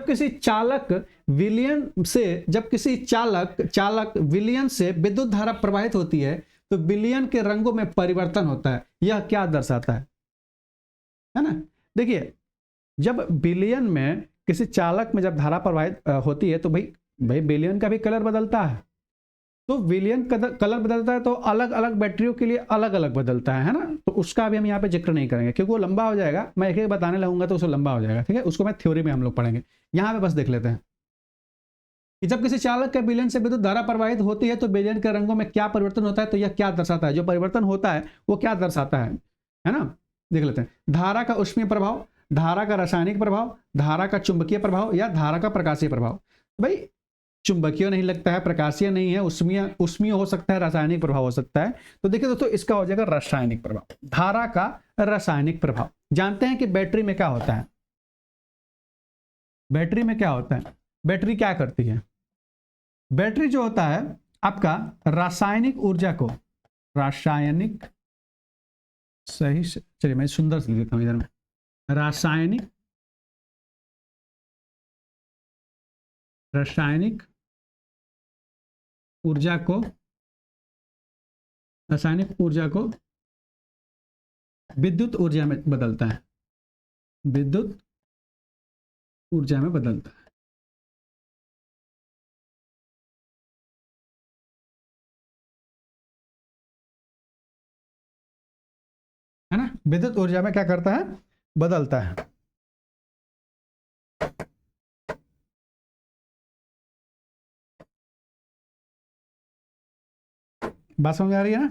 [SPEAKER 1] किसी चालक विलयन से विद्युत धारा प्रवाहित होती है तो विलयन के रंगों में परिवर्तन होता है। यह क्या दर्शाता है ना। देखिए जब विलयन में किसी चालक में जब धारा प्रवाहित होती है तो भाई विलयन का भी कलर बदलता है। तो विलयन कलर बदलता है तो अलग अलग बैटरियों के लिए अलग अलग बदलता है ना। तो उसका भी हम यहाँ पे जिक्र नहीं करेंगे क्योंकि वो लंबा हो जाएगा, मैं एक एक बताने लगूंगा तो उसको लंबा हो जाएगा। ठीक है, उसको मैं थ्योरी में हम लोग पढ़ेंगे, यहाँ पे बस देख लेते हैं कि जब किसी चालक के विलयन से विद्युत धारा प्रवाहित होती है तो विलयन के रंगों में क्या परिवर्तन होता है। तो यह क्या दर्शाता है, जो परिवर्तन होता है वो क्या दर्शाता है ना। देख लेते हैं। धारा का ऊष्मीय प्रभाव, धारा का रासायनिक प्रभाव, धारा का चुंबकीय प्रभाव या धारा का प्रकाशीय प्रभाव। भाई चुंबकीय नहीं लगता है, प्रकाशीय नहीं है, ऊष्मीय हो सकता है, रासायनिक प्रभाव हो सकता है। तो देखिए दोस्तों इसका हो जाएगा रासायनिक प्रभाव, धारा का रासायनिक प्रभाव। जानते हैं कि बैटरी में क्या होता है, बैटरी में क्या होता है, बैटरी क्या करती है। बैटरी जो होता है आपका रासायनिक ऊर्जा को, रासायनिक सही से, चलिए मैं सुंदर से लिख देता हूं इधर में, रासायनिक ऊर्जा को, रासायनिक ऊर्जा को विद्युत ऊर्जा में बदलता है, विद्युत ऊर्जा में बदलता है ना। विद्युत ऊर्जा में क्या करता है, बदलता है। बात समझ आ रही है ना।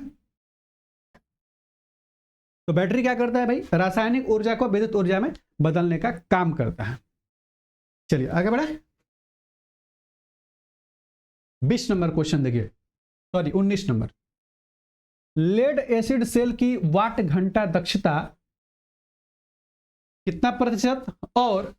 [SPEAKER 1] तो बैटरी क्या करता है भाई, रासायनिक ऊर्जा को विद्युत ऊर्जा में बदलने का काम करता है। चलिए आगे बढ़े। 20 नंबर क्वेश्चन देखिए, sorry 19 number. Lead acid cell की वाट घंटा दक्षता कितना प्रतिशत और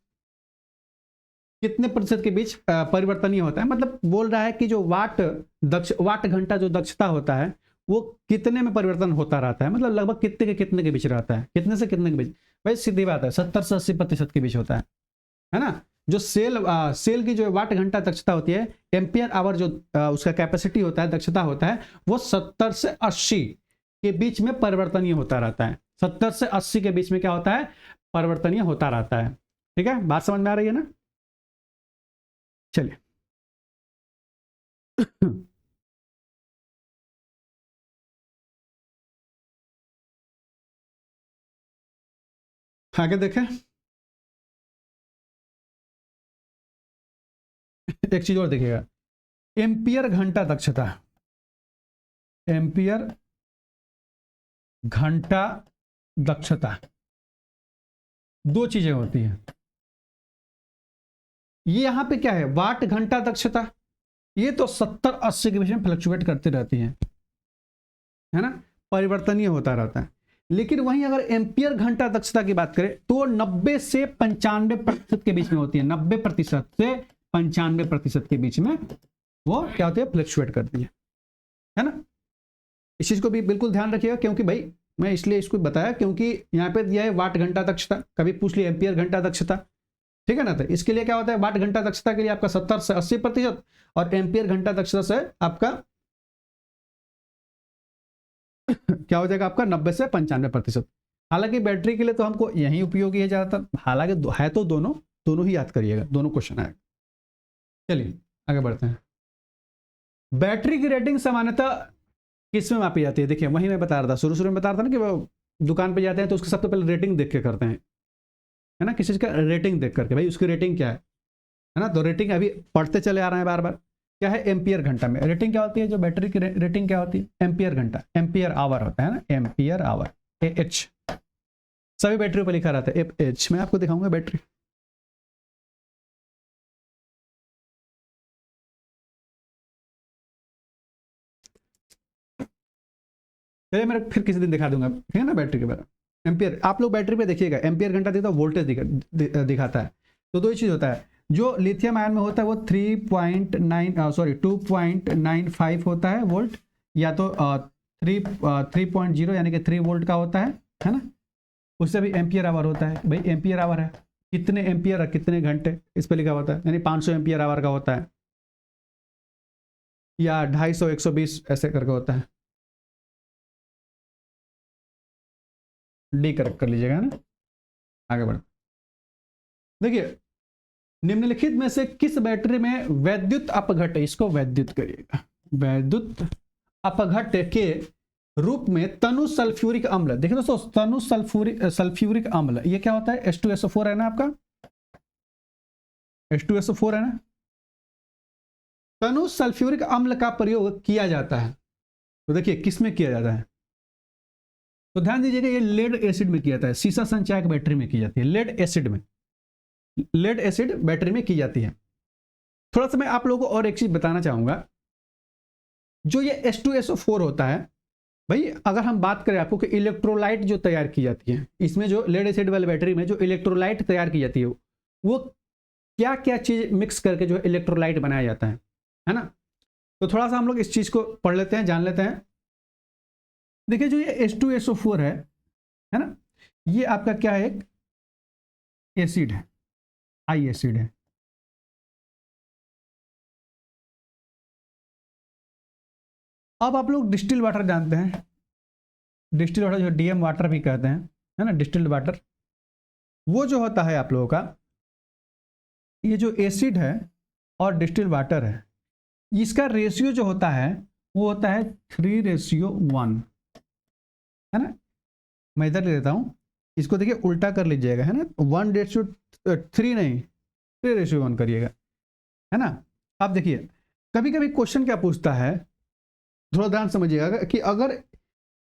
[SPEAKER 1] कितने प्रतिशत के बीच परिवर्तनीय होता है। मतलब बोल रहा है कि जो वाट घंटा जो दक्षता होता है वो कितने में परिवर्तन होता रहता है, मतलब लगभग कितने के बीच रहता है, कितने से कितने के बीच। भाई सीधी बात है 70 से 80% के बीच होता है ना। जो सेल की जो वाट घंटा दक्षता होती है, एम्पियर आवर जो उसका कैपेसिटी होता है, दक्षता होता है, वो 70 से 80 के बीच में परिवर्तनीय होता रहता है। 70 से 80 के बीच में क्या होता है, परिवर्तनीय होता रहता है। ठीक है, बात समझ में आ रही है ना। चलिए आगे देखें। एक चीज और देखिएगा, एम्पियर घंटा दक्षता, एम्पियर घंटा दक्षता, दो चीजें होती हैं। ये यहां पे क्या है, वाट घंटा दक्षता, ये तो 70-80 के बीच में फ्लक्चुएट करती रहती है ना, परिवर्तनीय होता रहता है। लेकिन वहीं अगर एम्पियर घंटा दक्षता की बात करें तो 90 से 95% के बीच में होती है। 90% से 95% के बीच में वो क्या होती है, फ्लक्चुएट करती है ना। इस चीज को भी बिल्कुल ध्यान रखिएगा, क्योंकि भाई मैं इसलिए इसको बताया क्योंकि यहाँ पे दिया है वाट घंटा दक्षता, कभी पूछ लिया एम्पियर घंटा दक्षता, ठीक है ना। तो इसके लिए क्या होता है, वाट घंटा दक्षता के लिए आपका 70 से 80% और एम्पियर घंटा दक्षता से आपका क्या हो जाएगा आपका 90 से 95%। हालांकि बैटरी के लिए तो हमको यही उपयोगी है ज्यादातर, हालांकि है तो दोनों ही याद करिएगा, दोनों क्वेश्चन आएगा। चलिए आगे बढ़ते हैं। बैटरी की रेटिंग सामान्यतः किस में मापी जाती है? देखिए वही मैं बता रहा था, शुरू में बता रहा था ना कि वो दुकान पे जाते हैं तो उसके सबसे पहले रेटिंग देख के करते हैं, है ना, किसी चीज का रेटिंग देख करके, भाई उसकी रेटिंग क्या है ना। तो रेटिंग अभी पढ़ते चले आ रहे हैं बार बार, क्या है, एम्पियर घंटा में रेटिंग क्या होती है, जो बैटरी की रेटिंग क्या होती है, एम्पियर घंटा, एम्पियर आवर होता है ना, एम्पियर आवर, AH सभी बैटरी पर लिखा रहता है FH। मैं आपको दिखाऊंगा बैटरी, चलिए मैं फिर किसी दिन दिखा दूंगा, ठीक है ना, बैटरी के बारे में। एम्पियर आप लोग बैटरी पे देखिएगा, एम्पियर घंटा देता है, वोल्टेज दिखाता है। तो दो ही चीज होता है, जो लिथियम आयन में होता है वो 2.95 होता है वोल्ट, या तो 3.0 यानी कि 3 वोल्ट का होता है ना। उससे भी एम्पियर आवर होता है, भाई एम्पियर आवर है कितने एम्पियर है कितने घंटे, इस पर लिखा होता है, यानी 500 एम्पियर आवर का होता है, या 250 120 ऐसे करके होता है। डी करेक्ट कर लीजिएगा ना। आगे बढ़, देखिए निम्नलिखित में से किस बैटरी में वैद्युत अपघट्य, इसको वैद्युत करिएगा, वैद्युत अपघट्य के रूप में तनु सल्फ्यूरिक अम्ल, देखिए दोस्तों तनु सल्फ्यूरिक अम्ल ये क्या होता है, H2SO4 है ना आपका, H2SO4 है ना। तनु सल्फ्यूरिक अम्ल का प्रयोग किया जाता है, तो देखिए किस में किया जाता है, तो ध्यान दीजिएगा ये लेड एसिड में किया जाता है, सीसा संचायक बैटरी में की जाती है, लेड एसिड में, लेड एसिड बैटरी में की जाती है। थोड़ा सा मैं आप लोगों को और एक चीज बताना चाहूंगा, जो ये H2SO4 होता है, भाई अगर हम बात करें आपको कि इलेक्ट्रोलाइट जो तैयार की जाती है, इसमें जो लेड एसिड वाले बैटरी में जो इलेक्ट्रोलाइट तैयार की जाती है, वो क्या क्या चीज मिक्स करके जो इलेक्ट्रोलाइट बनाया जाता है ना। तो थोड़ा सा हम लोग इस चीज को पढ़ लेते हैं, जान लेते हैं। देखिए जो ये H2SO4 है ना, ये आपका क्या है, एक एसिड है, आई एसिड है। अब आप लोग डिस्टिल वाटर जानते हैं, डिस्टिल वाटर जो DM वाटर भी कहते हैं, है ना, डिस्टिल्ड वाटर, वो जो होता है आप लोगों का, ये जो एसिड है और डिस्टिल वाटर है, इसका रेशियो जो होता है वो होता है 3:1, है ना। मैं इधर ले लेता हूं, इसको देखिए उल्टा कर लीजिएगा, है ना, 1:3 नहीं 3:1 करिएगा, है ना। अब देखिए कभी कभी क्वेश्चन क्या पूछता है, थोड़ा ध्यान समझिएगा कि अगर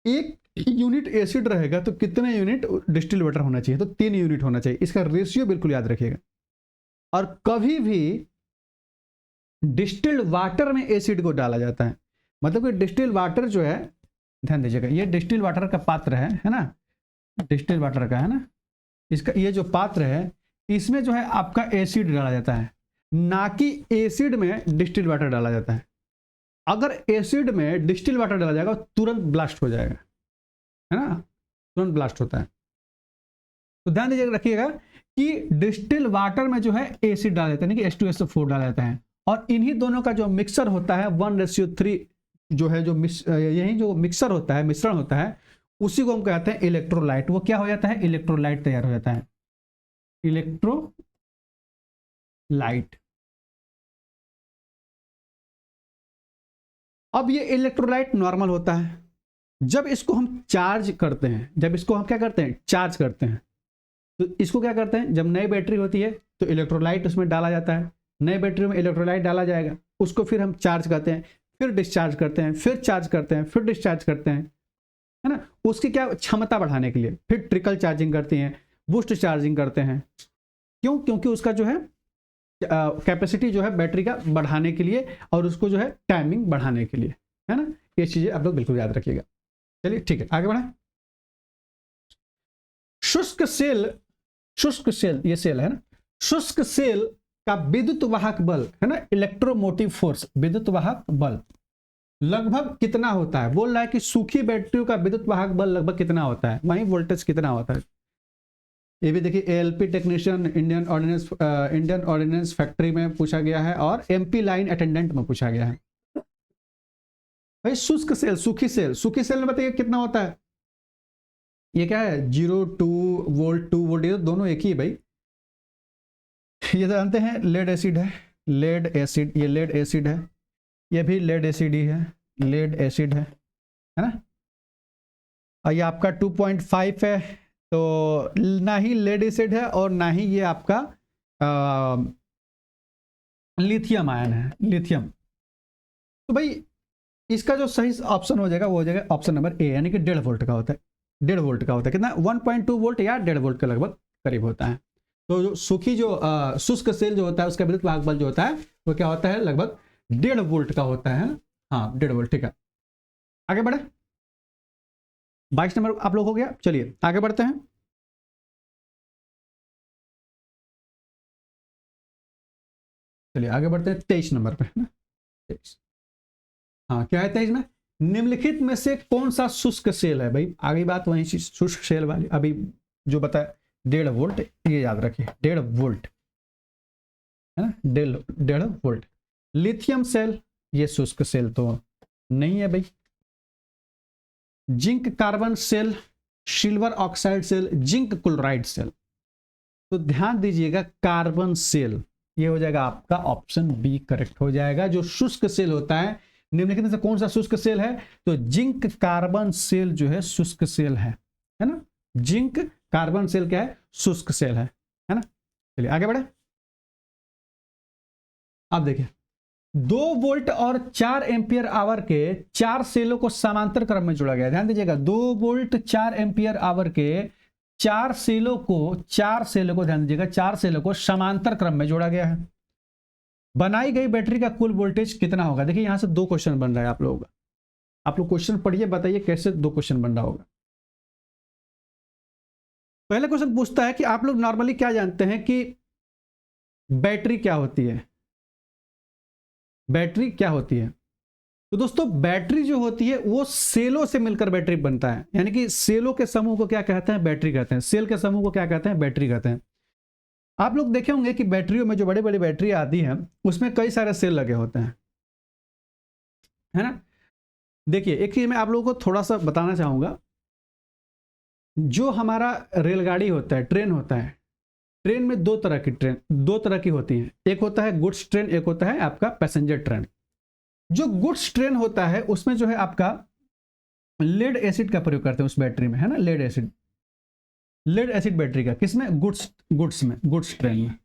[SPEAKER 1] 1 यूनिट एसिड रहेगा तो कितने यूनिट डिस्टिल वाटर होना चाहिए, तो 3 यूनिट होना चाहिए, इसका रेशियो बिल्कुल याद रखिएगा। और कभी भी डिस्टिल्ड वाटर में एसिड को डाला जाता है, मतलब कि डिस्टिल्ड वाटर जो है, ध्यान दीजिएगा ये डिस्टिल्ड वाटर का पात्र है ना, डिस्टिल्ड वाटर का, है ना, इसका ये जो पात्र है इसमें जो है आपका एसिड डाला जाता है, ना कि एसिड में डिस्टिल्ड वाटर डाला जाता है। अगर एसिड में डिस्टिल्ड वाटर डाला जाएगा तुरंत ब्लास्ट हो जाएगा, है ना, तुरंत ब्लास्ट होता है। तो ध्यान दीजिएगा रखिएगा कि डिस्टिल्ड वाटर में जो है एसिड डाला जाता है, यानी कि H2SO4 डाला जाता है, और इन्हीं दोनों का जो मिक्सर होता है 1:3 जो है, जो यही जो मिक्सर होता है, मिश्रण होता है, उसी को हम कहते हैं इलेक्ट्रोलाइट। वो क्या हो जाता है, इलेक्ट्रोलाइट तैयार हो जाता है, इलेक्ट्रोलाइट। अब ये इलेक्ट्रोलाइट नॉर्मल होता है, जब इसको हम चार्ज करते हैं, जब इसको हम क्या करते हैं, चार्ज करते हैं, तो इसको क्या करते हैं, जब नई बैटरी होती है तो इलेक्ट्रोलाइट उसमें डाला जाता है, नई बैटरी में इलेक्ट्रोलाइट डाला जाएगा, उसको फिर हम चार्ज करते हैं, फिर डिस्चार्ज करते हैं, फिर चार्ज करते हैं, फिर डिस्चार्ज करते हैं, है ना। उसकी क्या क्षमता बढ़ाने के लिए फिर ट्रिकल चार्जिंग करते हैं, बूस्ट चार्जिंग करते हैं, क्यों, क्योंकि उसका जो है कैपेसिटी जो है बैटरी का बढ़ाने के लिए, और उसको जो है टाइमिंग बढ़ाने के लिए, है ना। ये चीजें आप लोग बिल्कुल याद रखिएगा। चलिए ठीक है आगे बढ़े। शुष्क सेल ये सेल है ना, शुष्क सेल का विद्युत वाहक बल, है ना, इलेक्ट्रोमोटिव फोर्स, विद्युत वाहक बल लगभग कितना होता है, बोल रहा है कि सूखी बैटरियों का विद्युत वाहक बल लगभग कितना होता है, वहीं वोल्टेज कितना होता है। ये भी देखिए ALP technician Indian ordnance factory में पूछा गया है और एमपी लाइन अटेंडेंट में पूछा गया है। भाई शुष्क सेल, सूखी सेल में बताइए कितना होता है? ये क्या है 0 2 वोल्ट, ये तो दोनों एक ही है भाई। ये जानते हैं लेड एसिड है, लेड एसिड, ये लेड एसिड है, ये भी लेड एसिड ही है, लेड एसिड है ना। और ये आपका 2.5 है, तो ना ही लेड एसिड है और ना ही ये आपका लिथियम आयन है, लिथियम। तो भाई इसका जो सही ऑप्शन हो जाएगा वो हो जाएगा ऑप्शन नंबर ए, यानी कि 1.5 वोल्ट का होता है। 1.5 वोल्ट का होता है कितना? 1.2 वोल्ट या 1.5 वोल्ट के लगभग करीब होता है। तो जो शुष्क सेल जो होता है उसका विद्युत वाहक बल जो होता है वो क्या होता है? लगभग 1.5 वोल्ट का होता है ना। हाँ 1.5 वोल्ट, ठीक है। आगे बढ़े, 22 नंबर आप लोग हो गया। चलिए आगे बढ़ते हैं। चलिए आगे बढ़ते हैं 23 नंबर पे ना। 23, हाँ क्या है 23 में? निम्नलिखित में से कौन सा शुष्क सेल है? भाई आगे बात वहीं शुष्क सेल वाली, अभी जो बताया 1.5 वोल्ट, ये याद रखिए 1.5 वोल्ट है ना, 1.5 वोल्ट। लिथियम सेल, ये शुष्क सेल तो नहीं है भाई। Zinc carbon cell, silver oxide cell, zinc chloride cell. तो ध्यान दीजिएगा कार्बन सेल, ये हो जाएगा आपका ऑप्शन बी करेक्ट हो जाएगा। जो शुष्क सेल होता है निम्नलिखित में से कौन सा शुष्क सेल है? तो जिंक कार्बन सेल जो है शुष्क सेल है ना। जिंक कार्बन सेल क्या है? शुष्क सेल है ना। चलिए आगे बढ़े। अब देखिए 2 वोल्ट और 4 एम्पियर आवर के 4 सेलों को समांतर क्रम में जोड़ा गया। ध्यान दीजिएगा 2 वोल्ट 4 एम्पियर आवर के 4 सेलों को ध्यान दीजिएगा 4 सेलों को समांतर क्रम में जोड़ा गया है। बनाई गई बैटरी का कुल वोल्टेज कितना होगा? देखिए यहां से 2 क्वेश्चन बन रहा है आप लोगों का। आप लोग क्वेश्चन पढ़िए, बताइए कैसे 2 क्वेश्चन बन रहा होगा। पहला क्वेश्चन पूछता है कि आप लोग नॉर्मली क्या जानते हैं कि बैटरी क्या होती है? बैटरी क्या होती है? तो दोस्तों बैटरी जो होती है वो सेलों से मिलकर बैटरी बनता है, यानी कि सेलों के समूह को क्या कहते हैं? बैटरी कहते हैं। सेल के समूह को क्या कहते हैं? बैटरी कहते हैं। आप लोग देखे होंगे कि बैटरियों में जो बड़ी बड़ी बैटरी आती है उसमें कई सारे सेल लगे होते हैं, है ना। देखिए एक चीज मैं आप लोगों को थोड़ा सा बताना चाहूंगा। जो हमारा रेलगाड़ी होता है, ट्रेन होता है, ट्रेन में दो तरह की होती हैं। एक होता है गुड्स ट्रेन, एक होता है आपका पैसेंजर ट्रेन। जो गुड्स ट्रेन होता है उसमें जो है आपका लेड एसिड का प्रयोग करते हैं उस बैटरी में, है ना। लेड एसिड बैटरी का किसमें? गुड्स ट्रेन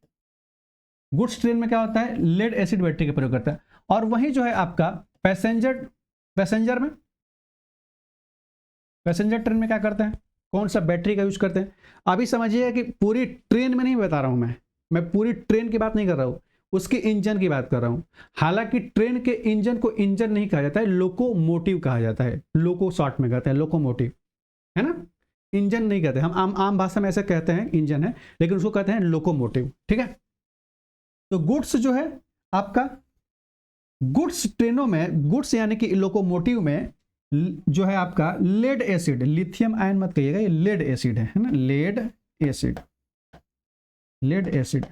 [SPEAKER 1] में क्या होता है? लेड एसिड बैटरी का प्रयोग करता है। और वहीं जो है आपका पैसेंजर ट्रेन में क्या करते हैं? कौन सा बैटरी का यूज करते हैं? अभी समझिएगा कि पूरी ट्रेन में नहीं बता रहा हूं मैं पूरी ट्रेन की बात नहीं कर रहा हूं, उसके इंजन की बात कर रहा हूं। हालांकि ट्रेन के इंजन को इंजन नहीं कहा जाता है, लोकोमोटिव कहा जाता है। लोको शॉर्ट में कहते हैं, लोकोमोटिव, है ना। इंजन नहीं कहते हम, आम भाषा में ऐसे कहते हैं इंजन है, लेकिन उसको कहते हैं लोकोमोटिव, ठीक है। तो गुड्स जो है आपका, गुड्स ट्रेनों में, गुड्स यानी कि लोकोमोटिव में जो है आपका लेड एसिड, लिथियम आयन मत कहिएगा, ये लेड एसिड है ना। लेड एसिड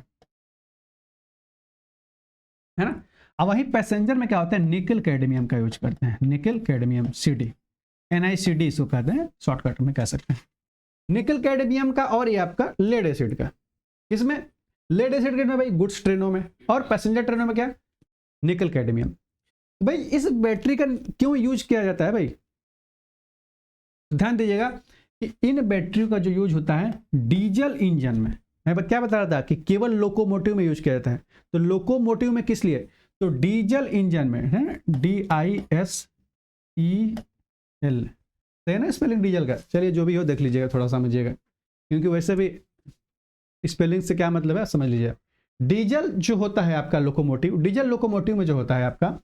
[SPEAKER 1] है ना। अब वहीं पैसेंजर में क्या होता है? निकल कैडमियम का यूज करते हैं, निकल कैडमियम CD, NiCd इसको कहते हैं, शॉर्टकट में कह सकते हैं। निकल कैडमियम का और ये आपका लेड एसिड का। इसमें लेड एसिड में भाई गुड्स ट्रेनों में, और पैसेंजर ट्रेनों में क्या? निकल कैडमियम। भाई इस बैटरी का क्यों यूज किया जाता है? भाई ध्यान दीजिएगा कि इन बैटरियों का जो यूज होता है डीजल इंजन में, मैं क्या बता रहा था कि केवल लोकोमोटिव में यूज किया जाता है। तो लोकोमोटिव में किस लिए? तो डीजल इंजन में, है DISEL, सही है ना स्पेलिंग डीजल का। चलिए जो भी हो देख लीजिएगा, थोड़ा समझिएगा, क्योंकि वैसे भी स्पेलिंग से क्या मतलब है समझ लीजिए। डीजल जो होता है आपका लोकोमोटिव, डीजल लोकोमोटिव में जो होता है आपका,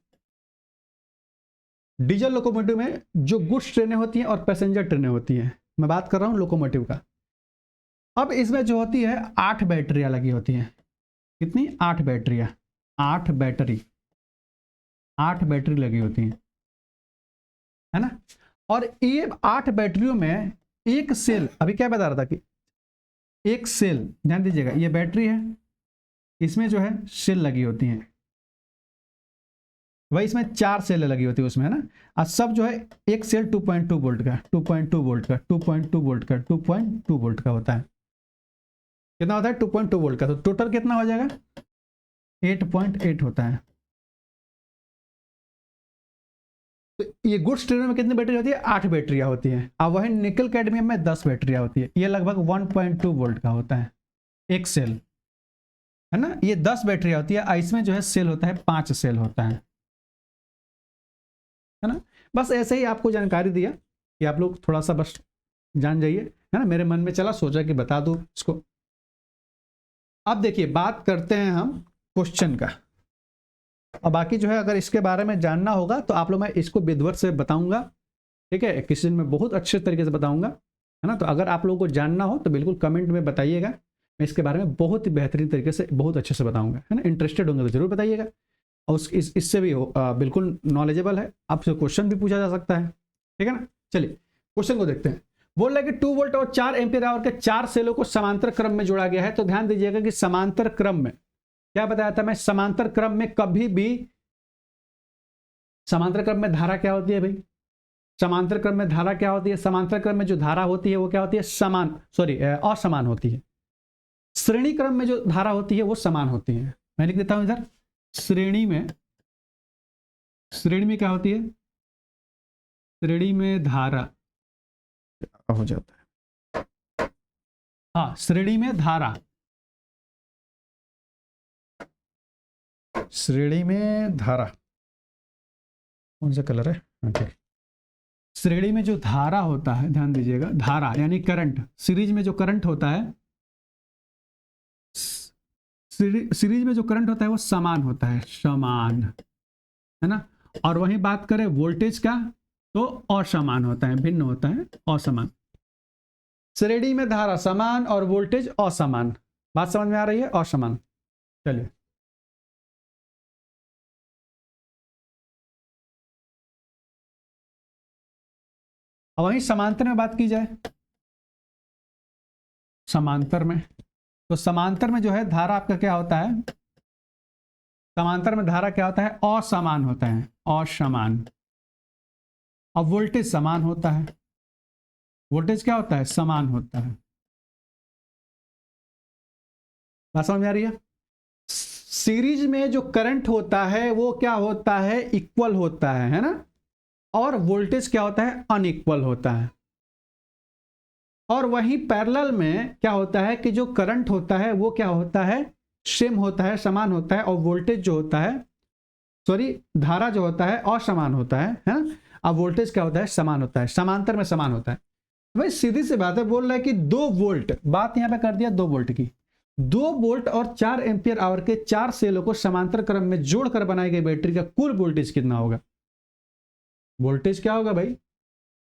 [SPEAKER 1] डीजल लोकोमोटिव में जो गुड्स ट्रेनें होती हैं और पैसेंजर ट्रेनें होती हैं, मैं बात कर रहा हूं लोकोमोटिव का। अब इसमें जो होती है 8 बैटरियां लगी होती हैं। कितनी? 8 बैटरियां, 8 बैटरी लगी होती हैं, है ना। और ये 8 बैटरियों में एक सेल, अभी क्या बता रहा था कि एक सेल, ध्यान दीजिएगा, ये बैटरी है, इसमें जो है सेल लगी होती हैं, वही इसमें 4 सेलें लगी होती है उसमें, है ना। और सब जो है एक सेल 2.2 वोल्ट का, 2.2 वोल्ट का, 2.2 वोल्ट का, 2.2 वोल्ट का होता है। कितना होता है? 2.2 वोल्ट का। तो टोटल कितना हो जाएगा? 8.8 होता है। तो ये गुड्स ट्रेडर में कितनी बैटरी होती है? 8 बैटरियां होती हैं। अब वही निकल कैडमियम में 10 बैटरियां होती है। ये लगभग 1.2 वोल्ट का होता है एक सेल, है ना। ये 10 बैटरियां होती है, इसमें जो है सेल होता है 5 सेल होता है ना। बस ऐसे ही आपको जानकारी दिया कि आप लोग थोड़ा सा बस जान जाइए, है ना। मेरे मन में चला, सोचा कि बता दूं इसको। अब देखिए, बात करते हैं हम क्वेश्चन का, और बाकी जो है अगर इसके बारे में जानना होगा तो आप लोग, मैं इसको विधिवत से बताऊंगा, ठीक है, किसी दिन में बहुत अच्छे तरीके से बताऊंगा, है ना। तो अगर आप लोगों को जानना हो तो बिल्कुल कमेंट में बताइएगा, मैं इसके बारे में बहुत ही बेहतरीन तरीके से बहुत अच्छे से बताऊंगा, है ना। इंटरेस्टेड होंगे तो जरूर बताइएगा। और इससे भी बिल्कुल नॉलेजेबल है, आपसे क्वेश्चन भी पूछा जा सकता है, ठीक है ना। चलिए क्वेश्चन को देखते हैं। बोल रहा है कि 2 वोल्ट और 4 एम्पीयर आवर के 4 सेलों को समांतर क्रम में जोड़ा गया है। तो ध्यान दीजिएगा कि समांतर क्रम में क्या बताया था मैं, समांतर क्रम में कभी भी, समांतर क्रम में धारा क्या होती है भाई? समांतर क्रम में धारा क्या होती है? समांतर क्रम में जो धारा होती है वो क्या होती है? असमान होती है। श्रेणी क्रम में जो धारा होती है वो समान होती है। मैं लिख देता हूं इधर, श्रेणी में क्या होती है? श्रेणी में धारा हो जाता है, हाँ, श्रेणी में धारा, श्रेणी में धारा कौन सा कलर है? ठीक। श्रेणी में जो धारा होता है, ध्यान दीजिएगा, धारा यानी करंट, सीरीज में जो करंट होता है, सीरीज में जो करंट होता है वो समान होता है, समान, है ना। और वहीं बात करें वोल्टेज का तो असमान होता है, भिन्न होता है, असमान। श्रेणी में धारा समान और वोल्टेज असमान। बात समझ में आ रही है? असमान। चलिए अब वहीं समांतर में बात की जाए, समांतर में, तो समांतर में जो है धारा आपका क्या होता है? समांतर में धारा क्या होता है? असमान होता है, असमान। अब वोल्टेज समान होता है, वोल्टेज क्या होता है? समान होता है। बात समझ में आ रही है? सीरीज में जो करंट होता है वो क्या होता है? इक्वल होता है ना। और वोल्टेज क्या होता है? अनइक्वल होता है। और वहीं पैरेलल में क्या होता है कि जो करंट होता है वो क्या होता है? सेम होता है, समान होता है। और वोल्टेज जो होता है, सॉरी, धारा जो होता है असमान होता है ना। अब वोल्टेज क्या होता है? समान होता है, समांतर में समान होता है। भाई सीधी सी बात है, बोल रहा है कि 2 वोल्ट, बात यहां पे कर दिया 2 वोल्ट की, 2 वोल्ट और 4 एम्पियर आवर के 4 सेलों को समांतर क्रम में जोड़कर बनाई गई बैटरी का कुल वोल्टेज कितना होगा? वोल्टेज क्या होगा भाई?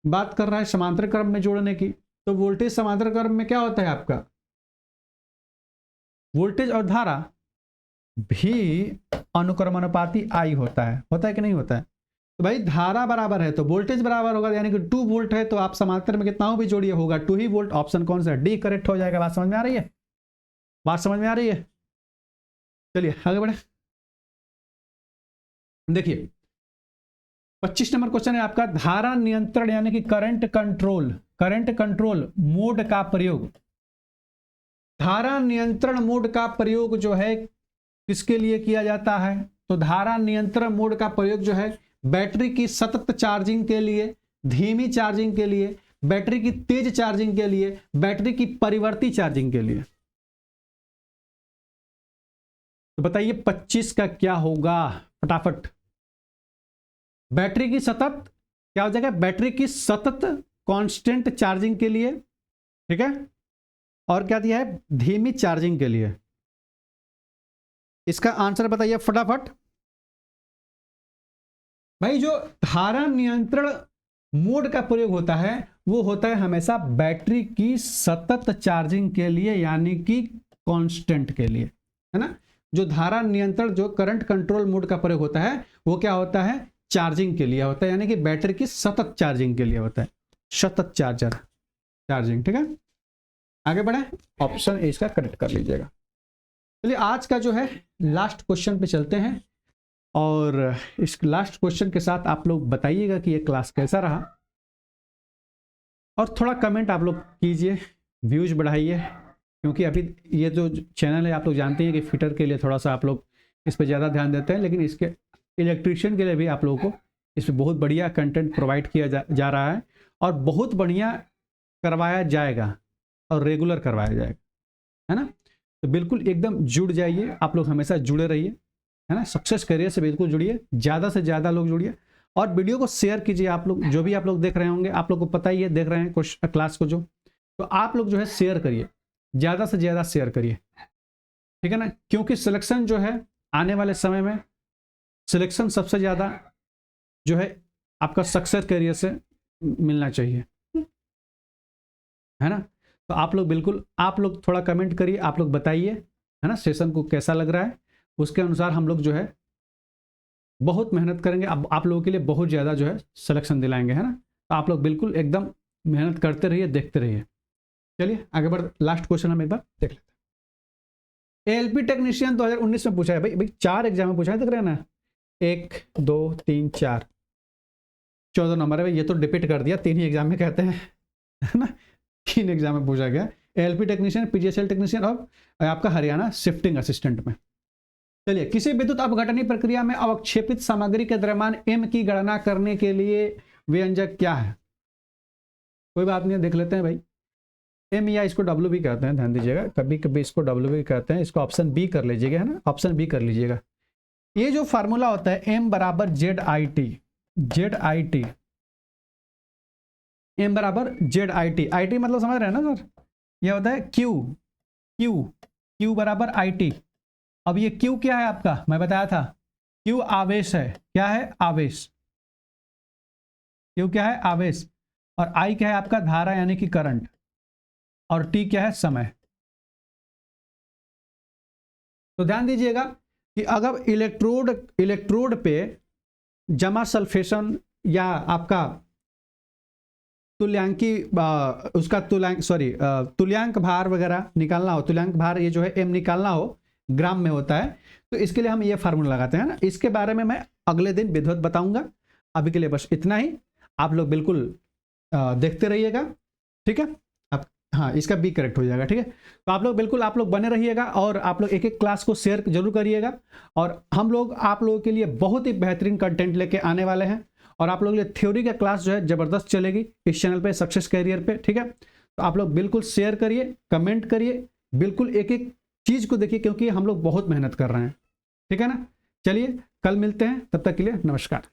[SPEAKER 1] बात कर रहा है समांतर क्रम में जोड़ने की, तो वोल्टेज समांतर क्रम में क्या होता है आपका? वोल्टेज और धारा भी अनुक्रमानुपाती आई होता है कि नहीं होता है? तो भाई धारा बराबर है तो वोल्टेज बराबर होगा, यानी कि 2 वोल्ट है तो आप समांतर में कितना भी जोड़िए होगा 2 ही वोल्ट। ऑप्शन कौन सा? डी करेक्ट हो जाएगा। बात समझ में आ रही है? बात समझ में आ रही है? चलिए आगे बढ़े। देखिए 25 नंबर क्वेश्चन है आपका, धारा नियंत्रण यानी कि करंट कंट्रोल मोड का प्रयोग। धारा नियंत्रण मोड का प्रयोग जो है किसके लिए किया जाता है? तो धारा नियंत्रण मोड का प्रयोग जो है बैटरी की सतत चार्जिंग के लिए, धीमी चार्जिंग के लिए, बैटरी की तेज चार्जिंग के लिए, बैटरी की परिवर्ती चार्जिंग के लिए। तो बताइए 25 का क्या होगा फटाफट? बैटरी की सतत क्या हो जाएगा? बैटरी की सतत कांस्टेंट चार्जिंग के लिए, ठीक है। और क्या दिया है? धीमी चार्जिंग के लिए। इसका आंसर बताइए फटाफट। भाई जो धारा नियंत्रण मोड का प्रयोग होता है वो होता है हमेशा बैटरी की सतत चार्जिंग के लिए, यानी कि कांस्टेंट के लिए, है ना। जो धारा नियंत्रण, जो करंट कंट्रोल मोड का प्रयोग होता है वो क्या होता है? चार्जिंग के लिए होता है, यानी कि बैटरी की सतत चार्जिंग के लिए होता है, सतत चार्जिंग, ठीक है। आगे बढ़े, ऑप्शन ए इसका करेक्ट कर लीजिएगा। चलिए आज का जो है लास्ट क्वेश्चन पे चलते हैं, और इस लास्ट क्वेश्चन के साथ आप लोग बताइएगा कि ये क्लास कैसा रहा, और थोड़ा कमेंट आप लोग कीजिए, व्यूज बढ़ाइए, क्योंकि अभी ये जो चैनल है आप लोग जानते हैं कि फिटर के लिए थोड़ा सा आप लोग इस पर ज़्यादा ध्यान देते हैं, लेकिन इसके इलेक्ट्रीशियन के लिए भी आप लोगों को इस पर बहुत बढ़िया कंटेंट प्रोवाइड किया जा रहा है, और बहुत बढ़िया करवाया जाएगा और रेगुलर करवाया जाएगा, है ना। तो बिल्कुल एकदम जुड़ जाइए, आप लोग हमेशा जुड़े रहिए, है ना। सक्सेस करियर से बिल्कुल जुड़िए, ज़्यादा से ज़्यादा लोग जुड़िए, और वीडियो को शेयर कीजिए। आप लोग जो भी आप लोग देख रहे होंगे, आप लोग को पता ही है, देख रहे हैं कुछ क्लास को जो, तो आप लोग जो है शेयर करिए, ज़्यादा से ज़्यादा शेयर करिए, ठीक है ना। क्योंकि सिलेक्शन जो है आने वाले समय में, सिलेक्शन सबसे ज़्यादा जो है आपका सक्सेस करियर से मिलना चाहिए, है ना। तो आप लोग बिल्कुल, आप लोग थोड़ा कमेंट करिए, आप लोग बताइए, है ना, सेशन को कैसा लग रहा है, उसके अनुसार हम लोग जो है बहुत मेहनत करेंगे। अब आप लोगों के लिए बहुत ज़्यादा जो है सिलेक्शन दिलाएंगे, है ना। तो आप लोग बिल्कुल एकदम मेहनत करते रहिए, देखते रहिए। चलिए आगे बढ़, लास्ट क्वेश्चन हम एक बार देख लेते हैं। एएलपी टेक्नीशियन 2019 में पूछा है, भाई 4 एग्जाम में पूछा है, देख रहे हैं ना, 1 2 3 4 14 नंबर है भाई। ये तो डिपीट कर दिया, 3 ही एग्जाम में कहते हैं, है ना, 3 एग्जाम में पूछा गया, एएलपी टेक्नीशियन, पीजीएसएल टेक्नीशियन और आपका हरियाणा शिफ्टिंग असिस्टेंट में। चलिए, किसी विद्युत अपघटनी प्रक्रिया में अवक्षेपित सामग्री के द्रव्यमान m की गणना करने के लिए व्यंजक क्या है। कोई बात नहीं, देख लेते हैं भाई। m या इसको w भी कहते हैं, ध्यान दीजिएगा, कभी कभी इसको w भी कहते हैं, इसको ऑप्शन बी कर लीजिएगा, है ना, ऑप्शन बी कर लीजिएगा। ये जो फार्मूला होता है m बराबर जेड आई टी, m बराबर जेड आई टी मतलब समझ रहे हैं ना सर, ये होता है q बराबर आई टी। अब ये Q क्या है आपका, मैं बताया था, Q आवेश है, क्या है, आवेश, Q क्या है, आवेश, और I क्या है आपका, धारा यानी कि करंट, और T क्या है, समय। तो ध्यान दीजिएगा कि अगर इलेक्ट्रोड पे जमा सल्फेशन या आपका तुल्यांक भार वगैरह निकालना हो, तुल्यांक भार ये जो है m निकालना हो, ग्राम में होता है, तो इसके लिए हम ये फार्मूला लगाते हैं ना। इसके बारे में मैं अगले दिन विधिवत बताऊंगा, अभी के लिए बस इतना ही। आप लोग बिल्कुल देखते रहिएगा, ठीक है। अब हाँ, इसका बी करेक्ट हो जाएगा, ठीक है। तो आप लोग बिल्कुल, आप लोग बने रहिएगा, और आप लोग एक एक क्लास को शेयर जरूर करिएगा, और हम लोग आप लोगों के लिए बहुत ही बेहतरीन कंटेंट लेके आने वाले हैं, और आप लोगों के लिए थ्योरी का क्लास जो है जबरदस्त चलेगी इस चैनल पे, सक्सेस कैरियर पे, ठीक है। तो आप लोग बिल्कुल शेयर करिए, कमेंट करिए, बिल्कुल एक एक चीज को देखिए, क्योंकि हम लोग बहुत मेहनत कर रहे हैं, ठीक है ना। चलिए कल मिलते हैं, तब तक के लिए नमस्कार।